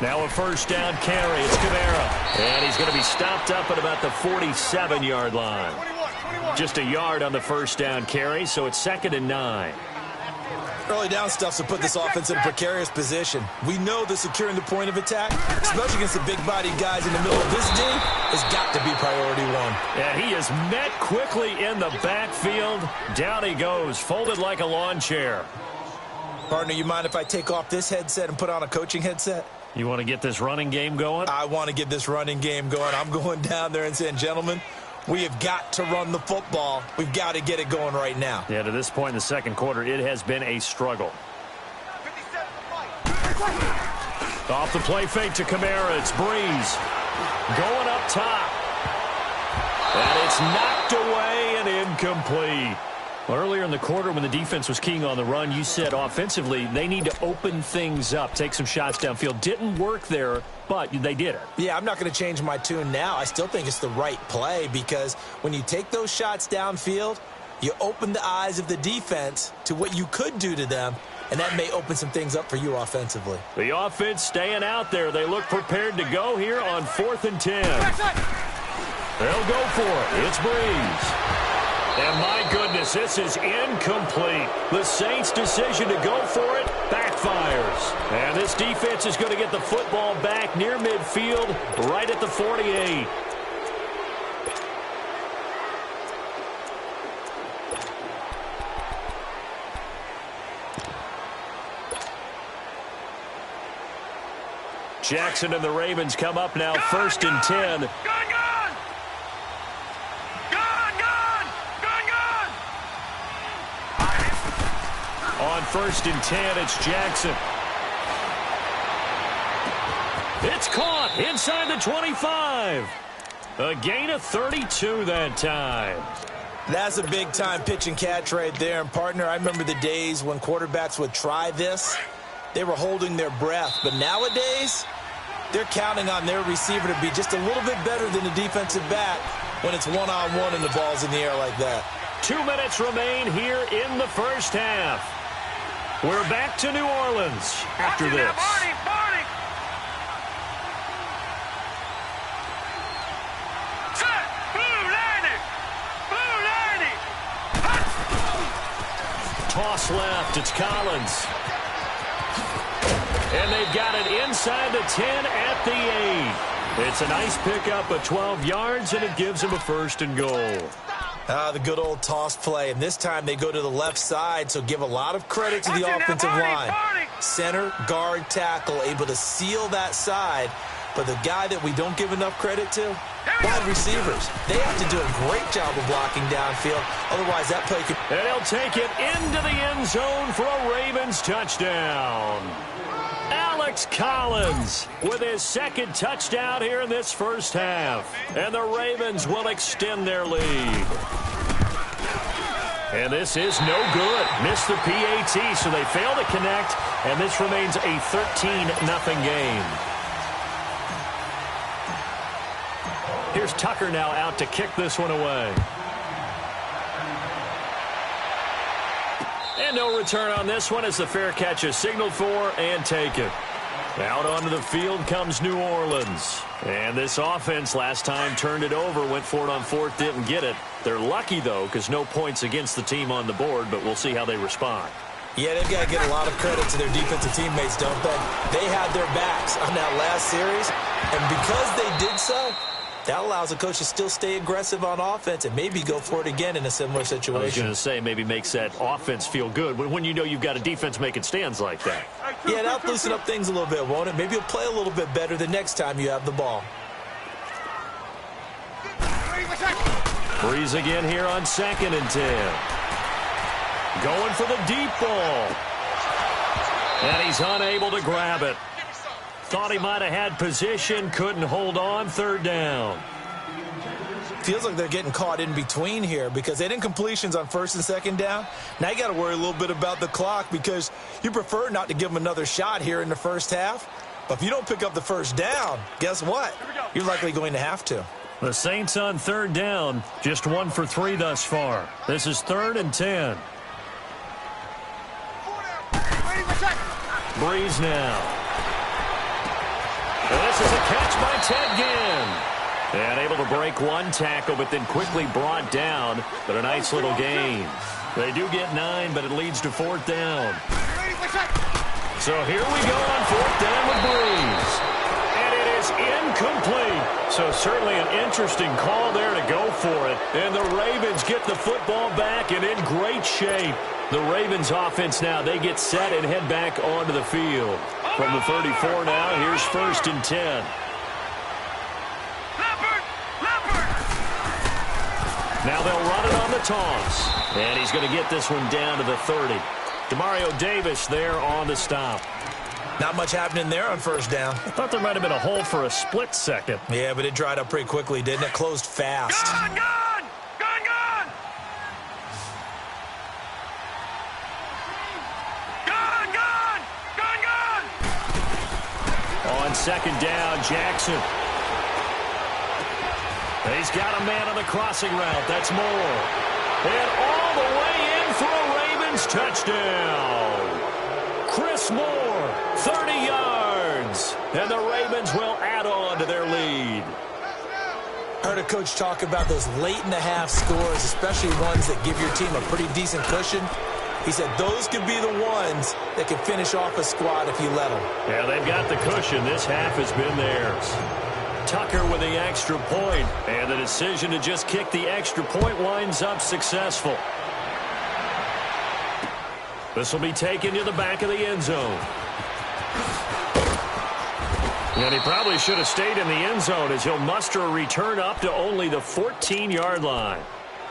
Now a first down carry. It's Kamara. And he's going to be stopped up at about the 47-yard line. Just a yard on the first down carry, so it's 2nd and 9. Early down stuff to put this offense in a precarious position. We know that securing the point of attack, especially against the big-bodied guys in the middle of this team, has got to be priority 1. And he is met quickly in the backfield. Down he goes, folded like a lawn chair. Partner, you mind if I take off this headset and put on a coaching headset? You want to get this running game going? I want to get this running game going. I'm going down there and saying, gentlemen, we have got to run the football. We've got to get it going right now. Yeah, to this point in the second quarter, it has been a struggle. Off the play fake to Kamara. It's Breeze going up top. And it's knocked away and incomplete. Earlier in the quarter, when the defense was keying on the run, you said offensively they need to open things up, take some shots downfield. Didn't work there, but they did it. Yeah, I'm not going to change my tune now. I still think it's the right play, because when you take those shots downfield, you open the eyes of the defense to what you could do to them, and that may open some things up for you offensively. The offense staying out there. They look prepared to go here on 4th and 10. They'll go for it. It's Breeze. And my goodness, this is incomplete. The Saints' decision to go for it backfires. And this defense is going to get the football back near midfield, right at the 48. Jackson and the Ravens come up now, first and 10. On first and 10, it's Jackson. It's caught inside the 25. A gain of 32 that time. That's a big-time pitch and catch right there. And, partner, I remember the days when quarterbacks would try this. They were holding their breath. But nowadays, they're counting on their receiver to be just a little bit better than the defensive back when it's one-on-one and the ball's in the air like that. 2 minutes remain here in the first half. We're back to New Orleans after this. Barney. Set. Blue Lanny. Toss left. It's Collins. And they've got it inside the 10 at the 8. It's a nice pickup of 12 yards, and it gives them a first and goal. The good old toss play, and this time they go to the left side, so give a lot of credit to the offensive line. Center, guard, tackle, able to seal that side, but the guy that we don't give enough credit to, wide receivers. They have to do a great job of blocking downfield, otherwise that play could... And he'll take it into the end zone for a Ravens touchdown. Alex Collins with his second touchdown here in this first half. And the Ravens will extend their lead. And this is no good. Missed the PAT, so they fail to connect. And this remains a 13-0 game. Here's Tucker now out to kick this one away. And no return on this one as the fair catch is signaled for and taken. Out onto the field comes New Orleans. And this offense last time turned it over, went for it on fourth, didn't get it. They're lucky, though, because no points against the team on the board, but we'll see how they respond. Yeah, they've got to get a lot of credit to their defensive teammates, don't they? They had their backs on that last series, and because they did so, that allows the coach to still stay aggressive on offense and maybe go for it again in a similar situation. I was going to say maybe makes that offense feel good when you know you've got a defense making stands like that. Yeah, that'll loosen up things a little bit, won't it? Maybe you'll play a little bit better the next time you have the ball. Breeze again here on 2nd and 10. Going for the deep ball. And he's unable to grab it. Thought he might have had position, couldn't hold on, third down. Feels like they're getting caught in between here because they didn't completions on first and second down. Now you got to worry a little bit about the clock because you prefer not to give them another shot here in the first half. But if you don't pick up the first down, guess what? You're likely going to have to. The Saints on third down, just 1 for 3 thus far. This is 3rd and 10. Breeze now. And this is a catch by Ted Ginn. And able to break one tackle, but then quickly brought down. But a nice little gain. They do get 9, but it leads to 4th down. So here we go on 4th down with Breeze. And it is incomplete. So certainly an interesting call there to go for it. And the Ravens get the football back and in great shape. The Ravens offense now, they get set and head back onto the field. From the 34 now, here's 1st and 10. Now they'll run it on the toss. And he's going to get this one down to the 30. Demario Davis there on the stop. Not much happening there on first down. I thought there might have been a hole for a split second. Yeah, but it dried up pretty quickly, didn't it? Closed fast. Gone! On second down, Jackson. He's got a man on the crossing route. That's Moore. And all the way in for a Ravens touchdown. Chris Moore, 30 yards. And the Ravens will add on to their lead. I heard a coach talk about those late-in-the-half scores, especially ones that give your team a pretty decent cushion. He said those could be the ones that can finish off a squad if you let them. Yeah, they've got the cushion. This half has been theirs. Tucker with the extra point, and the decision to just kick the extra point winds up successful. This will be taken to the back of the end zone. And he probably should have stayed in the end zone as he'll muster a return up to only the 14-yard line.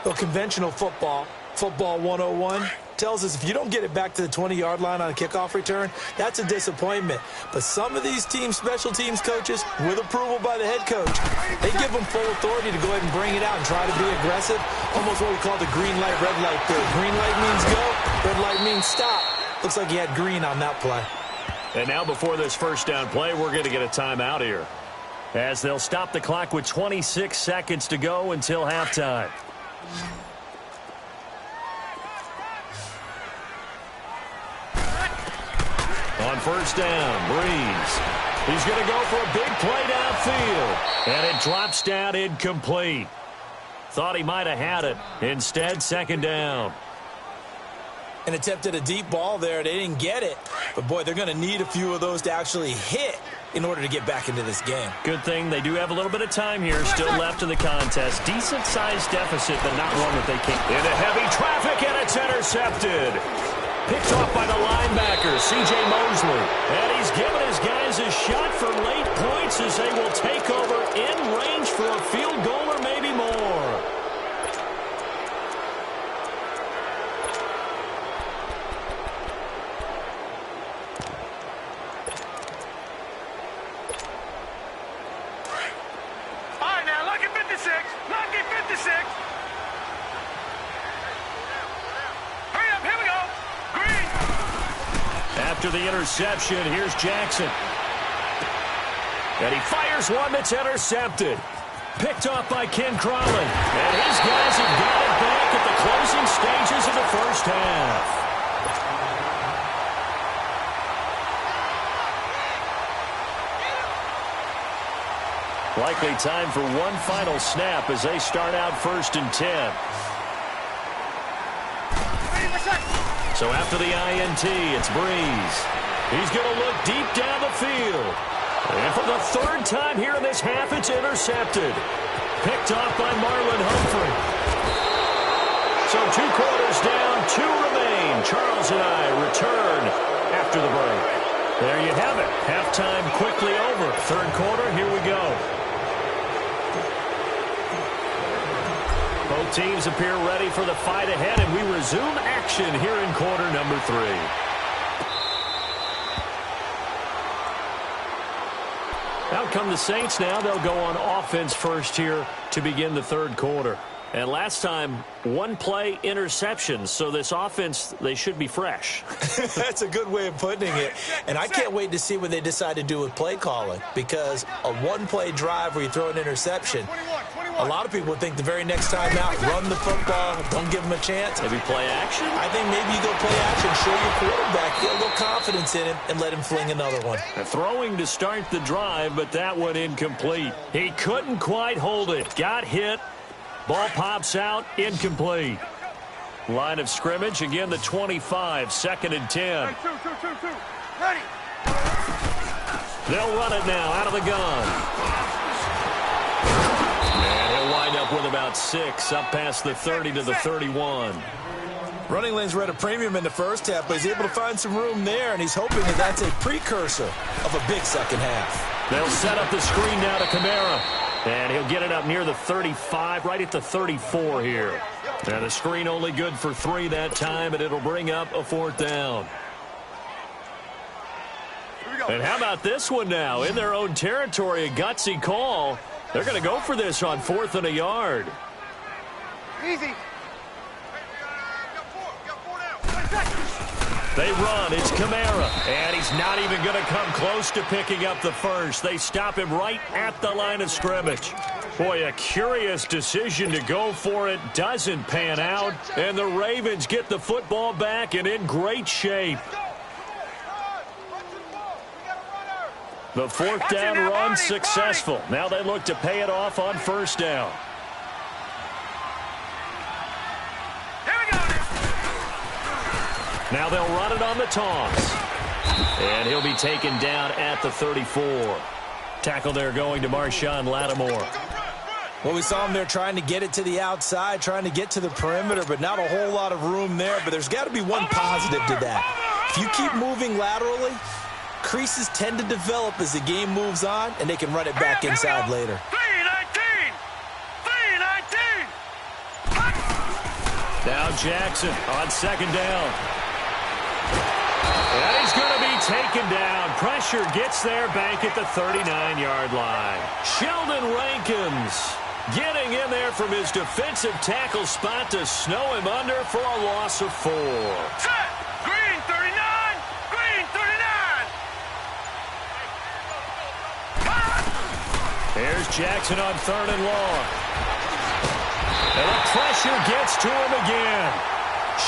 Well, conventional football 101, tells us if you don't get it back to the 20-yard line on a kickoff return, that's a disappointment. But some of these team special teams coaches, with approval by the head coach, they give them full authority to go ahead and bring it out and try to be aggressive. Almost what we call the green light, red light theory. Green light means go, red light means stop. Looks like he had green on that play. And now before this first down play, we're going to get a timeout here, as they'll stop the clock with 26 seconds to go until halftime. On first down, Breeze. He's going to go for a big play downfield, and it drops down incomplete. Thought he might have had it. Instead, second down. And attempted a deep ball there. They didn't get it. But, boy, they're going to need a few of those to actually hit in order to get back into this game. Good thing they do have a little bit of time here still left in the contest. Decent-sized deficit, but not one that they can't. Into heavy traffic, and it's intercepted. Picked off by the linebacker, C.J. Mosley. And he's given his guys a shot for late points as they will take over in range for a field goal or maybe more. After the interception, here's Jackson. And he fires one that's intercepted. Picked off by Ken Crowley. And his guys have got it back at the closing stages of the first half. Likely time for one final snap as they start out 1st and 10. So after the INT, it's Breeze. He's going to look deep down the field. And for the third time here in this half, it's intercepted. Picked off by Marlon Humphrey. So 2 quarters down, 2 remain. Charles and I return after the break. There you have it. Halftime quickly over. Third quarter, here we go. Both teams appear ready for the fight ahead, and we resume action here in quarter number 3. Out come the Saints now. They'll go on offense first here to begin the third quarter. And last time, 1 play interception. So this offense, they should be fresh. That's a good way of putting it. And I can't wait to see what they decide to do with play calling, because a 1-play drive where you throw an interception, a lot of people would think the very next time out, run the football, don't give them a chance. Maybe play action? I think maybe you go play action, show your quarterback, get a little confidence in him, and let him fling another one. Throwing to start the drive, but that one incomplete. He couldn't quite hold it. Got hit. Ball pops out, incomplete. Line of scrimmage, again the 25, 2nd and 10. Ready. They'll run it now out of the gun. And he'll wind up with about 6, up past the 30 to the 31. Running lanes were at a premium in the first half, but he's able to find some room there, and he's hoping that that's a precursor of a big second half. They'll set up the screen now to Kamara. And he'll get it up near the 35, right at the 34 here. And the screen only good for 3 that time, and it'll bring up a 4th down. And how about this one now? In their own territory, a gutsy call. They're going to go for this on 4th and a yard. Easy. They run. It's Kamara. And he's not even going to come close to picking up the first. They stop him right at the line of scrimmage. Boy, a curious decision to go for it. Doesn't pan out. And the Ravens get the football back and in great shape. The fourth down run successful. Now they look to pay it off on first down. Here we go. Now they'll run it on the toss. And he'll be taken down at the 34. Tackle there going to Marshawn Lattimore. Well, we saw him there trying to get it to the outside, trying to get to the perimeter, but not a whole lot of room there. But there's got to be one positive to that. If you keep moving laterally, creases tend to develop as the game moves on, and they can run it back inside later. 3-19. Now Jackson on second down. And he's going to be taken down. Pressure gets there back at the 39-yard line. Sheldon Rankins getting in there from his defensive tackle spot to snow him under for a loss of 4. Set. Green 39. Green 39. Here's Jackson on third and long. And the pressure gets to him again.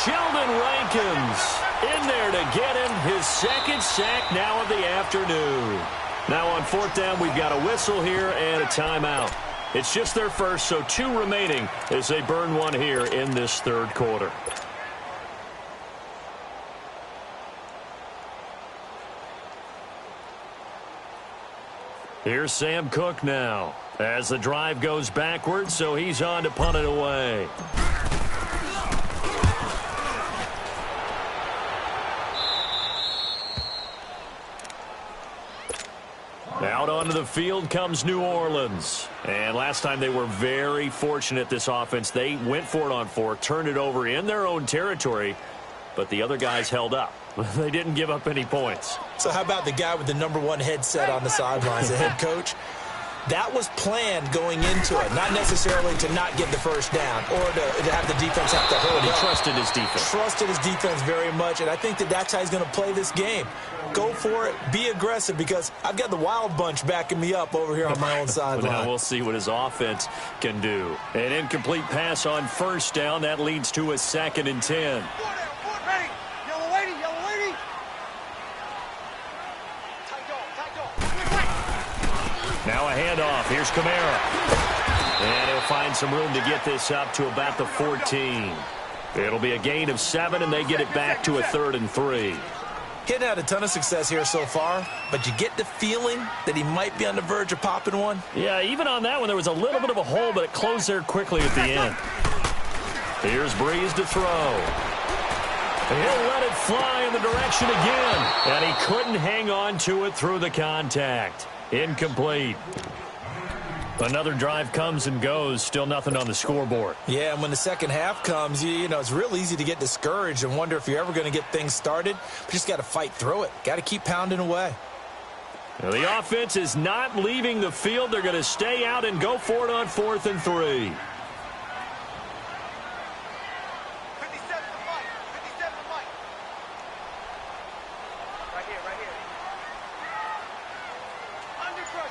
Sheldon Rankins in there to get him his second sack now of the afternoon. Now on fourth down, we've got a whistle here and a timeout. It's just their first, so 2 remaining as they burn one here in this third quarter. Here's Sam Cook now as the drive goes backwards, so he's on to punt it away. Out onto the field comes New Orleans. And last time they were very fortunate, this offense. They went for it on 4, turned it over in their own territory, but the other guys held up. They didn't give up any points. So how about the guy with the #1 headset on the sidelines, the head coach? That was planned going into it, not necessarily to not get the first down or to have the defense have to hold He up. trusted his defense. Trusted his defense very much, and I think that's how he's going to play this game. Go for it. Be aggressive, because I've got the wild bunch backing me up over here on my own sideline. Now we'll see what his offense can do. An incomplete pass on first down. That leads to a 2nd and 10. Ready. Yellow lady. Yellow lady. Tight dog. Now a handoff. Here's Kamara. And he'll find some room to get this up to about the 14. It'll be a gain of 7, and they get it back to a 3rd and 3. Hitting had a ton of success here so far, but you get the feeling that he might be on the verge of popping one. Yeah, even on that one, there was a little bit of a hole, but it closed there quickly at the end. Here's Breeze to throw. He'll let it fly in the direction again, and he couldn't hang on to it through the contact. Incomplete. Another drive comes and goes, still nothing on the scoreboard. Yeah, and when the second half comes, you know, it's real easy to get discouraged and wonder if you're ever going to get things started. But you just got to fight through it. Got to keep pounding away. Now, the offense is not leaving the field. They're going to stay out and go for it on 4th and 3. 57 to Mike. 57 to Mike. Right here. Under crush.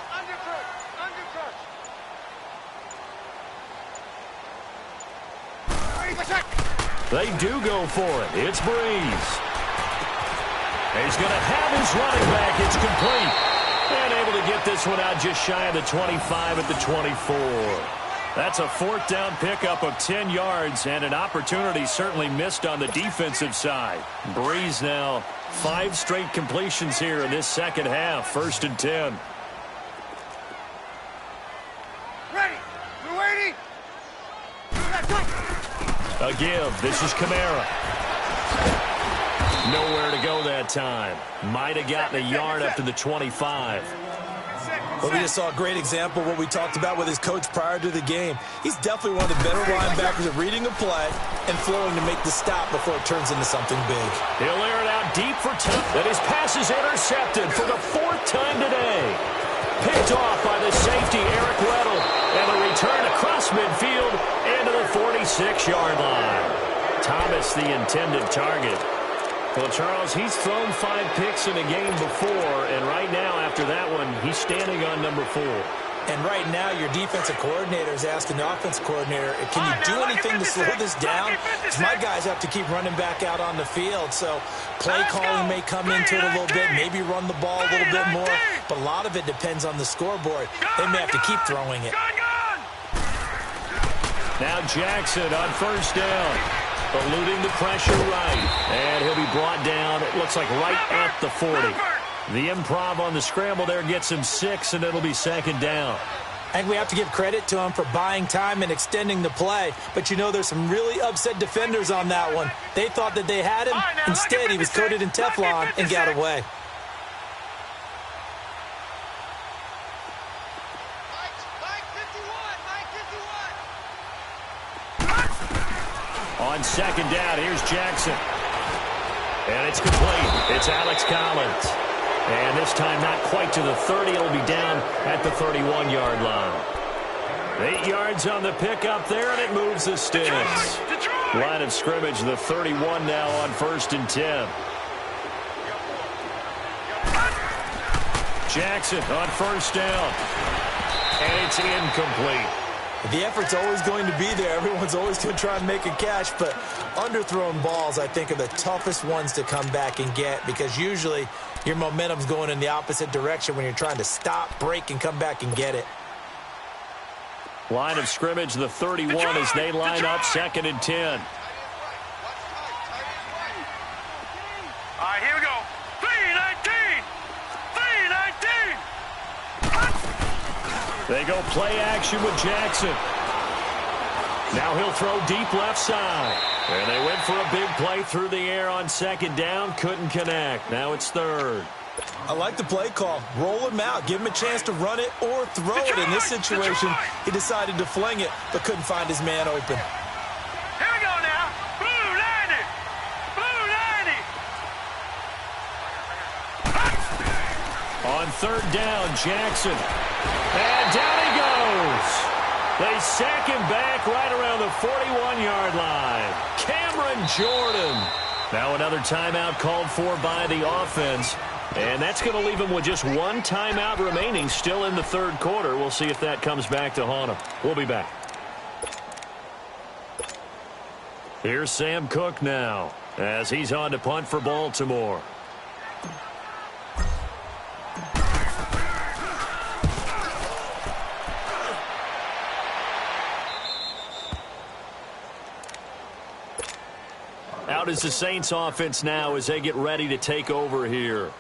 They do go for it. It's Breeze. He's going to have his running back. It's complete. And able to get this one out just shy of the 25 at the 24. That's a 4th down pickup of 10 yards, and an opportunity certainly missed on the defensive side. Breeze now 5 straight completions here in this second half. 1st and 10. Ready. We're waiting. A give. This is Kamara. Nowhere to go that time. Might have gotten a yard up to the 25. Well, we just saw a great example of what we talked about with his coach prior to the game. He's definitely one of the better linebackers at reading a play and flowing to make the stop before it turns into something big. He'll air it out deep for touch. And his pass is intercepted for the 4th time today. Picked off by the safety, Eric Weddle. And the return across midfield into the 46-yard line. Thomas, the intended target. Well, Charles, he's thrown 5 picks in a game before, and right now, after that one, he's standing on number 4. And right now, your defensive coordinator is asking the offensive coordinator, can you do anything to slow this down? Because my guys have to keep running back out on the field. So play calling may come into it a little bit, maybe run the ball a little bit more. but a lot of it depends on the scoreboard. They may have to keep throwing it. Now Jackson on first down, eluding the pressure right, and he'll be brought down, it looks like right at the 40. The improv on the scramble there gets him 6, and it'll be second down. I think we have to give credit to him for buying time and extending the play. But, you know, there's some really upset defenders on that one. They thought that they had him. Instead, he was coated in Teflon and got away. On second down, here's Jackson. And it's complete. It's Alex Collins. And this time not quite to the 30. It'll be down at the 31-yard line. 8 yards on the pickup there, and it moves the sticks. Line of scrimmage, the 31 now on 1st and 10. Jackson on first down. And it's incomplete. The effort's always going to be there. Everyone's always going to try and make a catch, but underthrown balls, I think, are the toughest ones to come back and get because usually your momentum's going in the opposite direction when you're trying to stop, break, and come back and get it. Line of scrimmage, the 31 as they line up 2nd and 10. All right, here we go. 3-19. 3-19. They go play action with Jackson. Now he'll throw deep left side. And they went for a big play through the air on 2nd down. Couldn't connect. Now it's 3rd. I like the play call. Roll him out. Give him a chance to run it or throw it. In this situation, he decided to fling it, but couldn't find his man open. Here we go now. Blue 90. Blue 90. On 3rd down, Jackson. And down he goes. They sack him back right around the 41-yard line. Cameron Jordan. Now another timeout called for by the offense. And that's going to leave him with just one timeout remaining still in the 3rd quarter. We'll see if that comes back to haunt him. We'll be back. Here's Sam Cook now as he's on to punt for Baltimore. Out is the Saints offense now as they get ready to take over here.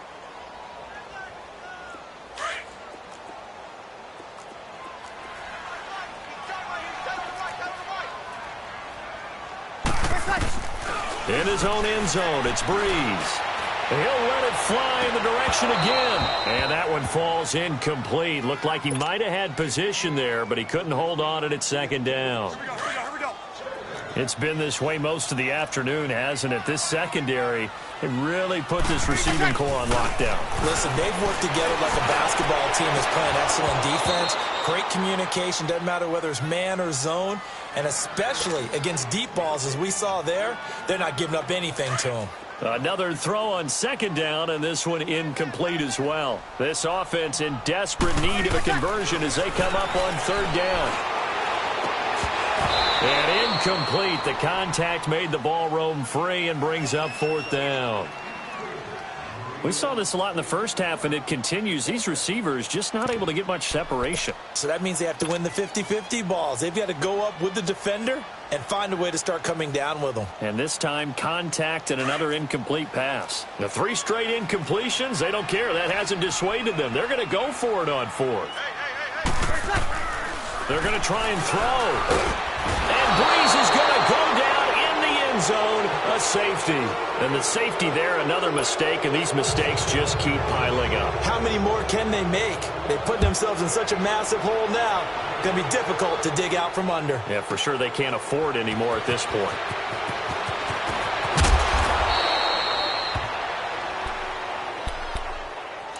In his own end zone, it's Breeze. He'll let it fly in the direction again. And that one falls incomplete. Looked like he might have had position there, but he couldn't hold on it at 2nd down. It's been this way most of the afternoon, hasn't it? This secondary, it really put this receiving core on lockdown. Listen, they've worked together like a basketball team that's playing excellent defense. Great communication, doesn't matter whether it's man or zone. And especially against deep balls, as we saw there, they're not giving up anything to them. Another throw on 2nd down, and this one incomplete as well. This offense in desperate need of a conversion as they come up on 3rd down. And incomplete. The contact made the ball roam free and brings up 4th down. We saw this a lot in the first half, and it continues. These receivers just not able to get much separation. So that means they have to win the 50-50 balls. They've got to go up with the defender and find a way to start coming down with them. And this time, contact and another incomplete pass. The 3 straight incompletions, they don't care. That hasn't dissuaded them. They're going to go for it on 4th. They're going to try and throw. And Breeze is going to go down in the end zone, a safety. And the safety there, another mistake, and these mistakes just keep piling up. How many more can they make? They put themselves in such a massive hole now. Going to be difficult to dig out from under. Yeah, for sure they can't afford anymore at this point.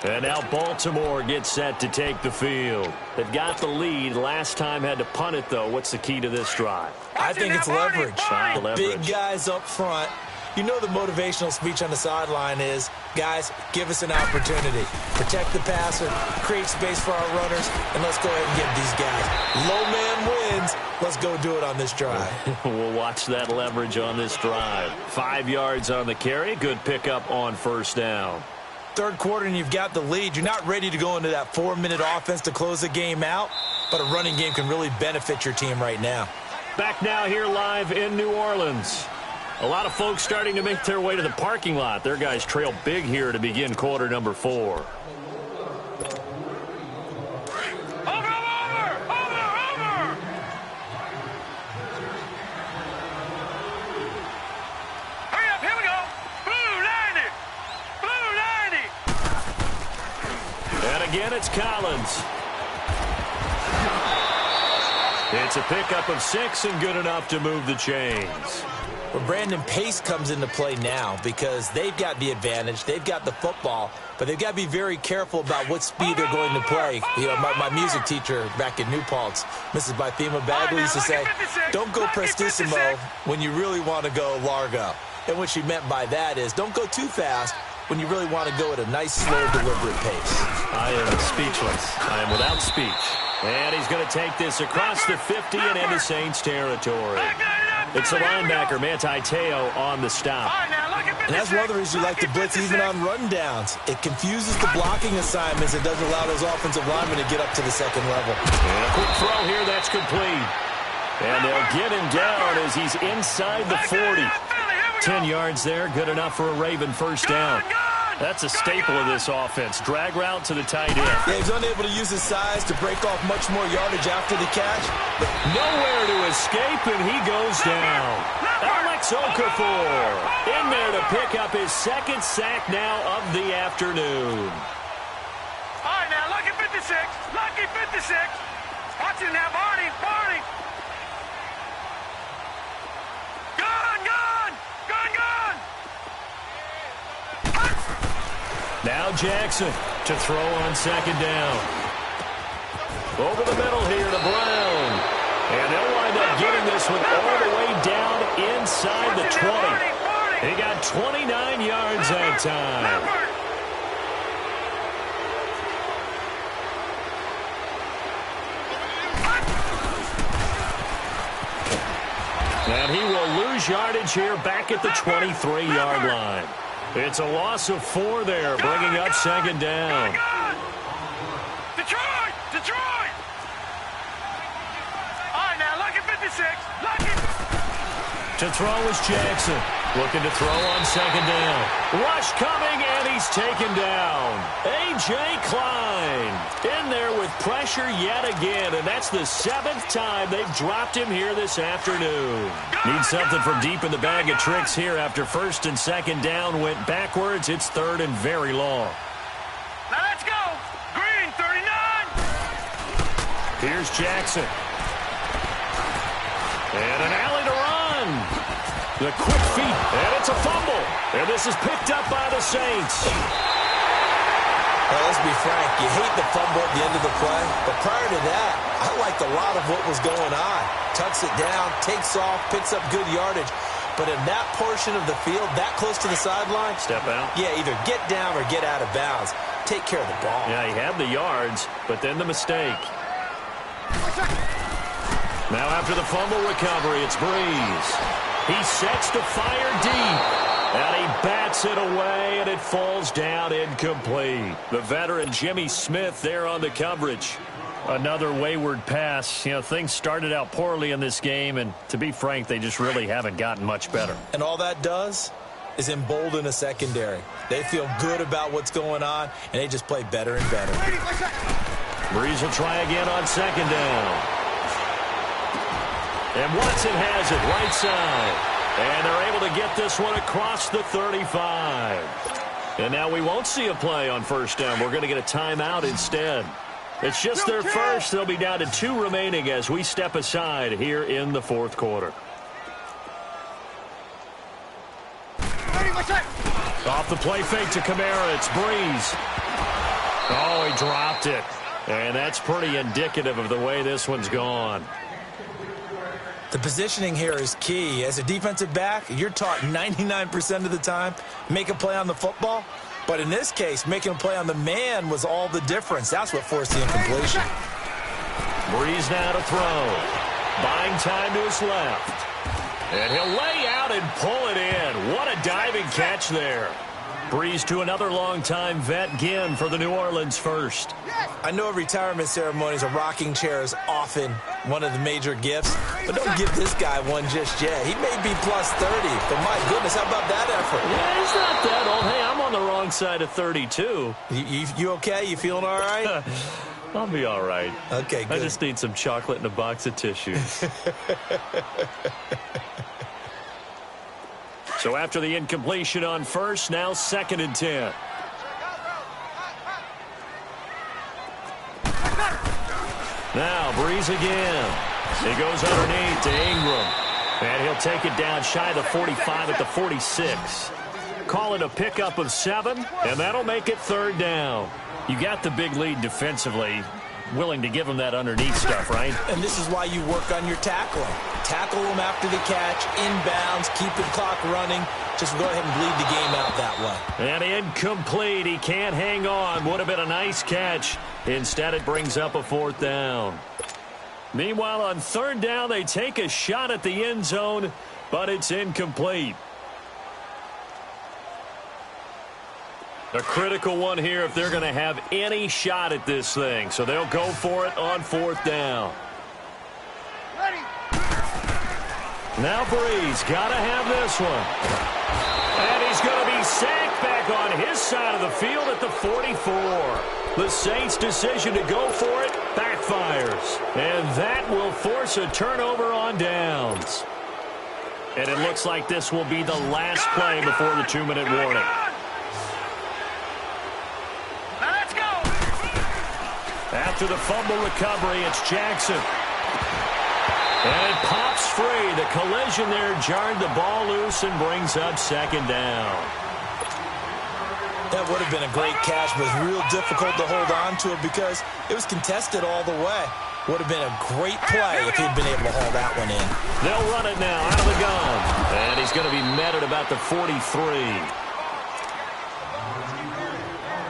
And now Baltimore gets set to take the field. They've got the lead. Last time had to punt it, though. What's the key to this drive? I think it's leverage. The big guys up front. You know the motivational speech on the sideline is, guys, give us an opportunity. Protect the passer, create space for our runners, and let's go ahead and get these guys. Low man wins. Let's go do it on this drive. We'll watch that leverage on this drive. 5 yards on the carry. Good pickup on 1st down. Third quarter and you've got the lead. You're not ready to go into that 4-minute offense to close the game out, but a running game can really benefit your team right now. Back now here live in New Orleans. A lot of folks starting to make their way to the parking lot. Their guys trail big here to begin quarter number 4. Again, it's Collins. It's a pickup of 6 and good enough to move the chains. Well, Brandon, pace comes into play now because they've got the advantage. They've got the football, but they've got to be very careful about what speed they're going to play. You know, my music teacher back in New Paltz, Mrs. Bythema Bagley, used to say, don't go prestissimo when you really want to go largo. And what she meant by that is don't go too fast when you really want to go at a nice, slow, deliberate pace. I am speechless. I am without speech. And he's going to take this across the 50 and into Saints territory. It's the linebacker, Manti Te'o, on the stop. And that's one of the reasons you like to blitz even on rundowns. It confuses the blocking assignments. It doesn't allow those offensive linemen to get up to the second level. And a quick throw here, that's complete. And they'll get him down as he's inside the 40. 10 yards there, good enough for a Raven first down. That's a staple of this offense. Drag route to the tight end. Yeah, he's unable to use his size to break off much more yardage after the catch. But nowhere to escape, and he goes down. Alex Okafor in there to pick up his second sack now of the afternoon. All right, now, lucky 56. Lucky 56. Watch it now, Barney. Barney. Now Jackson to throw on second down. Over the middle here to Brown. And they'll wind up getting this one all the way down inside the 20. He got 29 yards that time. And he will lose yardage here back at the 23-yard line. It's a loss of 4 there, bringing up second down. Detroit! Detroit! All right, now, lucky 56. Lucky. To throw is Jackson. Looking to throw on second down. Rush coming, and he's taken down. A.J. Klein in there with pressure yet again, and that's the 7th time they've dropped him here this afternoon. Need something from deep in the bag of tricks here after first and second down went backwards. It's third and very long. Now let's go. Green, 39. Here's Jackson. And an alley to run. The quick feet, and it's a fumble. And this is picked up by the Saints. Well, let's be frank. You hate the fumble at the end of the play, but prior to that, I liked a lot of what was going on. Tucks it down, takes off, picks up good yardage. But in that portion of the field, that close to the sideline, step out. Yeah, either get down or get out of bounds. Take care of the ball. Yeah, he had the yards, but then the mistake. Now after the fumble recovery, it's Breeze. He sets to fire deep, and he bats it away, and it falls down incomplete. The veteran Jimmy Smith there on the coverage. Another wayward pass. You know, things started out poorly in this game, and to be frank, they just really haven't gotten much better. And all that does is embolden a secondary. They feel good about what's going on, and they just play better and better. Breeze will try again on second down. And Watson has it right side. And they're able to get this one across the 35. And now we won't see a play on first down. We're going to get a timeout instead. It's just their first. They'll be down to 2 remaining as we step aside here in the fourth quarter. Off the play fake to Kamara. It's Breeze. Oh, he dropped it. And that's pretty indicative of the way this one's gone. The positioning here is key. As a defensive back, you're taught 99% of the time, make a play on the football. But in this case, making a play on the man was all the difference. That's what forced the incompletion. Breeze now to throw. Buying time to his left. And he'll lay out and pull it in. What a diving catch there. Breeze to another longtime vet, Ginn, for the New Orleans first. I know at retirement ceremonies, a rocking chair is often one of the major gifts, but don't give this guy one just yet. He may be plus 30, but my goodness, how about that effort? Yeah, he's not that old. Hey, I'm on the wrong side of 32. You okay? You feeling all right? I'll be all right. Okay, good. I just need some chocolate and a box of tissues. So after the incompletion on first, now 2nd and 10. Now Breeze again. He goes underneath to Ingram. And he'll take it down shy of the 45 at the 46. Call it a pickup of 7, and that'll make it 3rd down. You got the big lead defensively. Willing to give him that underneath stuff, right? And this is why you work on your tackling. Tackle them after the catch, inbounds, keep the clock running. Just go ahead and bleed the game out that way. And incomplete. He can't hang on. Would have been a nice catch. Instead, it brings up a 4th down. Meanwhile, on 3rd down, they take a shot at the end zone, but it's incomplete. A critical one here if they're going to have any shot at this thing. So they'll go for it on 4th down. Now Breeze got to have this one. And he's going to be sacked back on his side of the field at the 44. The Saints' decision to go for it backfires. And that will force a turnover on downs. And it looks like this will be the last play before the 2-minute warning. After the fumble recovery, it's Jackson. And it pops free. The collision there jarred the ball loose and brings up 2nd down. That would have been a great catch, but it's real difficult to hold on to it because it was contested all the way. Would have been a great play if he'd been able to haul that one in. They'll run it now out of the gun. And he's going to be met at about the 43.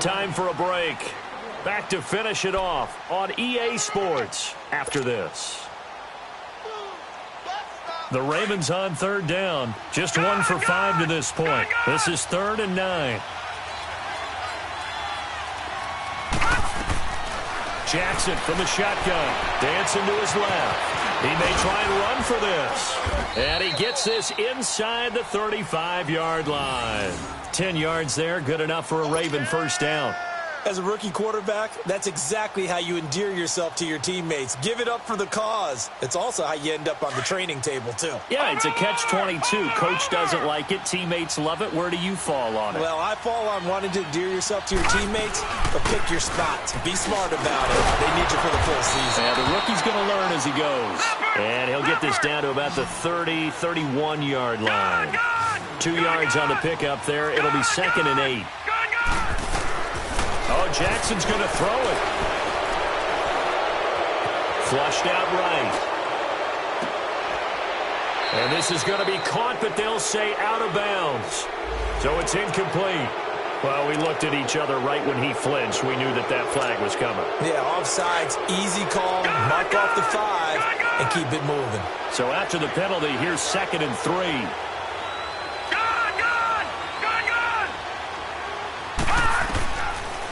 Time for a break. Back to finish it off on EA Sports after this. The Ravens on 3rd down. Just 1 for 5 to this point. This is 3rd and 9. Jackson from the shotgun. Dancing to his left. He may try and run for this. And he gets this inside the 35-yard line. 10 yards there. Good enough for a Raven 1st down. As a rookie quarterback, that's exactly how you endear yourself to your teammates. Give it up for the cause. It's also how you end up on the training table, too. Yeah, it's a catch-22. Coach doesn't like it. Teammates love it. Where do you fall on it? Well, I fall on wanting to endear yourself to your teammates, but pick your spots. Be smart about it. They need you for the full season. Yeah, the rookie's going to learn as he goes. And he'll get this down to about the 30, 31-yard line. 2 yards on the pickup there. It'll be 2nd and 8. Oh, Jackson's going to throw it. Flushed out right. And this is going to be caught, but they'll say out of bounds. So it's incomplete. Well, we looked at each other right when he flinched. We knew that that flag was coming. Yeah, offsides, easy call, mark off the 5, and keep it moving. So after the penalty, here's 2nd and 3.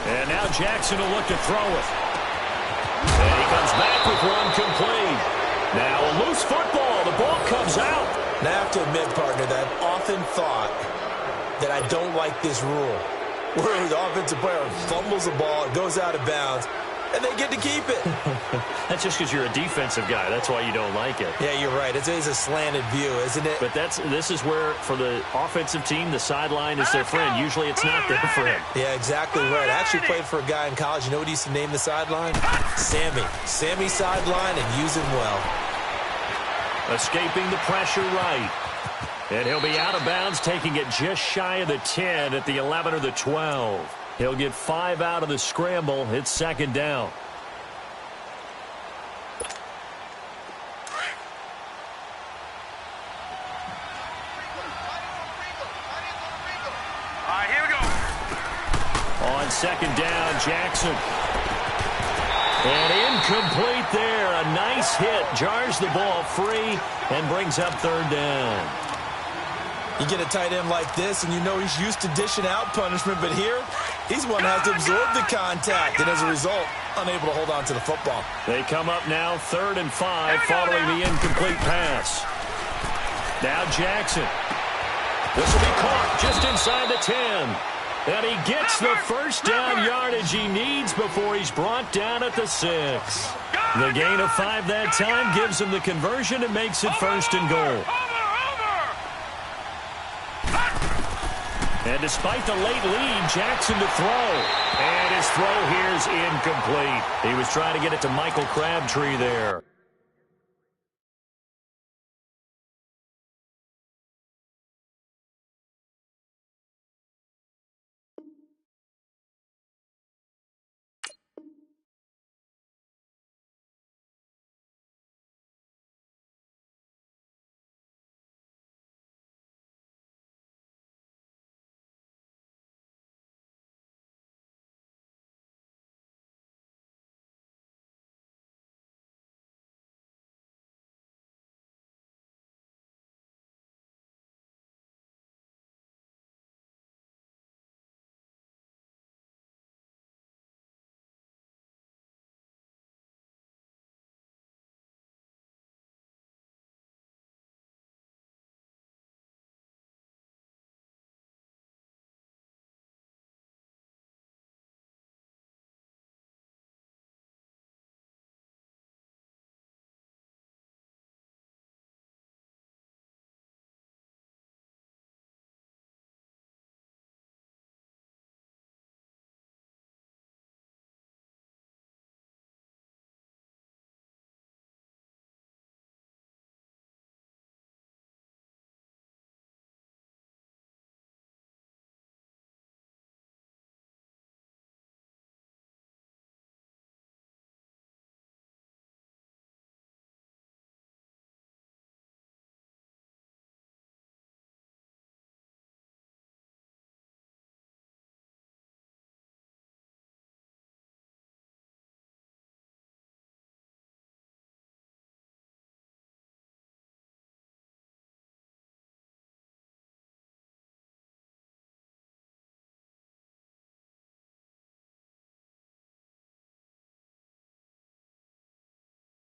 And now Jackson will look to throw it. And he comes back with one complete. Now a loose football. The ball comes out. Now I have to admit, partner, that I've often thought that I don't like this rule. Where the offensive player fumbles the ball, it goes out of bounds, and they get to keep it. That's just because you're a defensive guy. That's why you don't like it. Yeah, you're right. It's a slanted view, isn't it? But this is where, for the offensive team, the sideline is their friend. Usually it's not their friend. Yeah, exactly right. I actually played for a guy in college. You know what he used to name the sideline? Sammy. Sammy sideline, and use him well. Escaping the pressure right. And he'll be out of bounds, taking it just shy of the 10 at the 11 or the 12. He'll get 5 out of the scramble. It's 2nd down. All right, here we go. On 2nd down, Jackson. And incomplete there. A nice hit. Jars the ball free and brings up 3rd down. You get a tight end like this, and you know he's used to dishing out punishment, but here, he's one that has to absorb the contact, and as a result, unable to hold on to the football. They come up now 3rd and 5 following the incomplete pass. Now Jackson. This will be caught just inside the 10. And he gets the first down yardage he needs before he's brought down at the 6. The gain of 5 that time gives him the conversion and makes it 1st and goal. And despite the late lead, Jackson to throw. And his throw here is incomplete. He was trying to get it to Michael Crabtree there.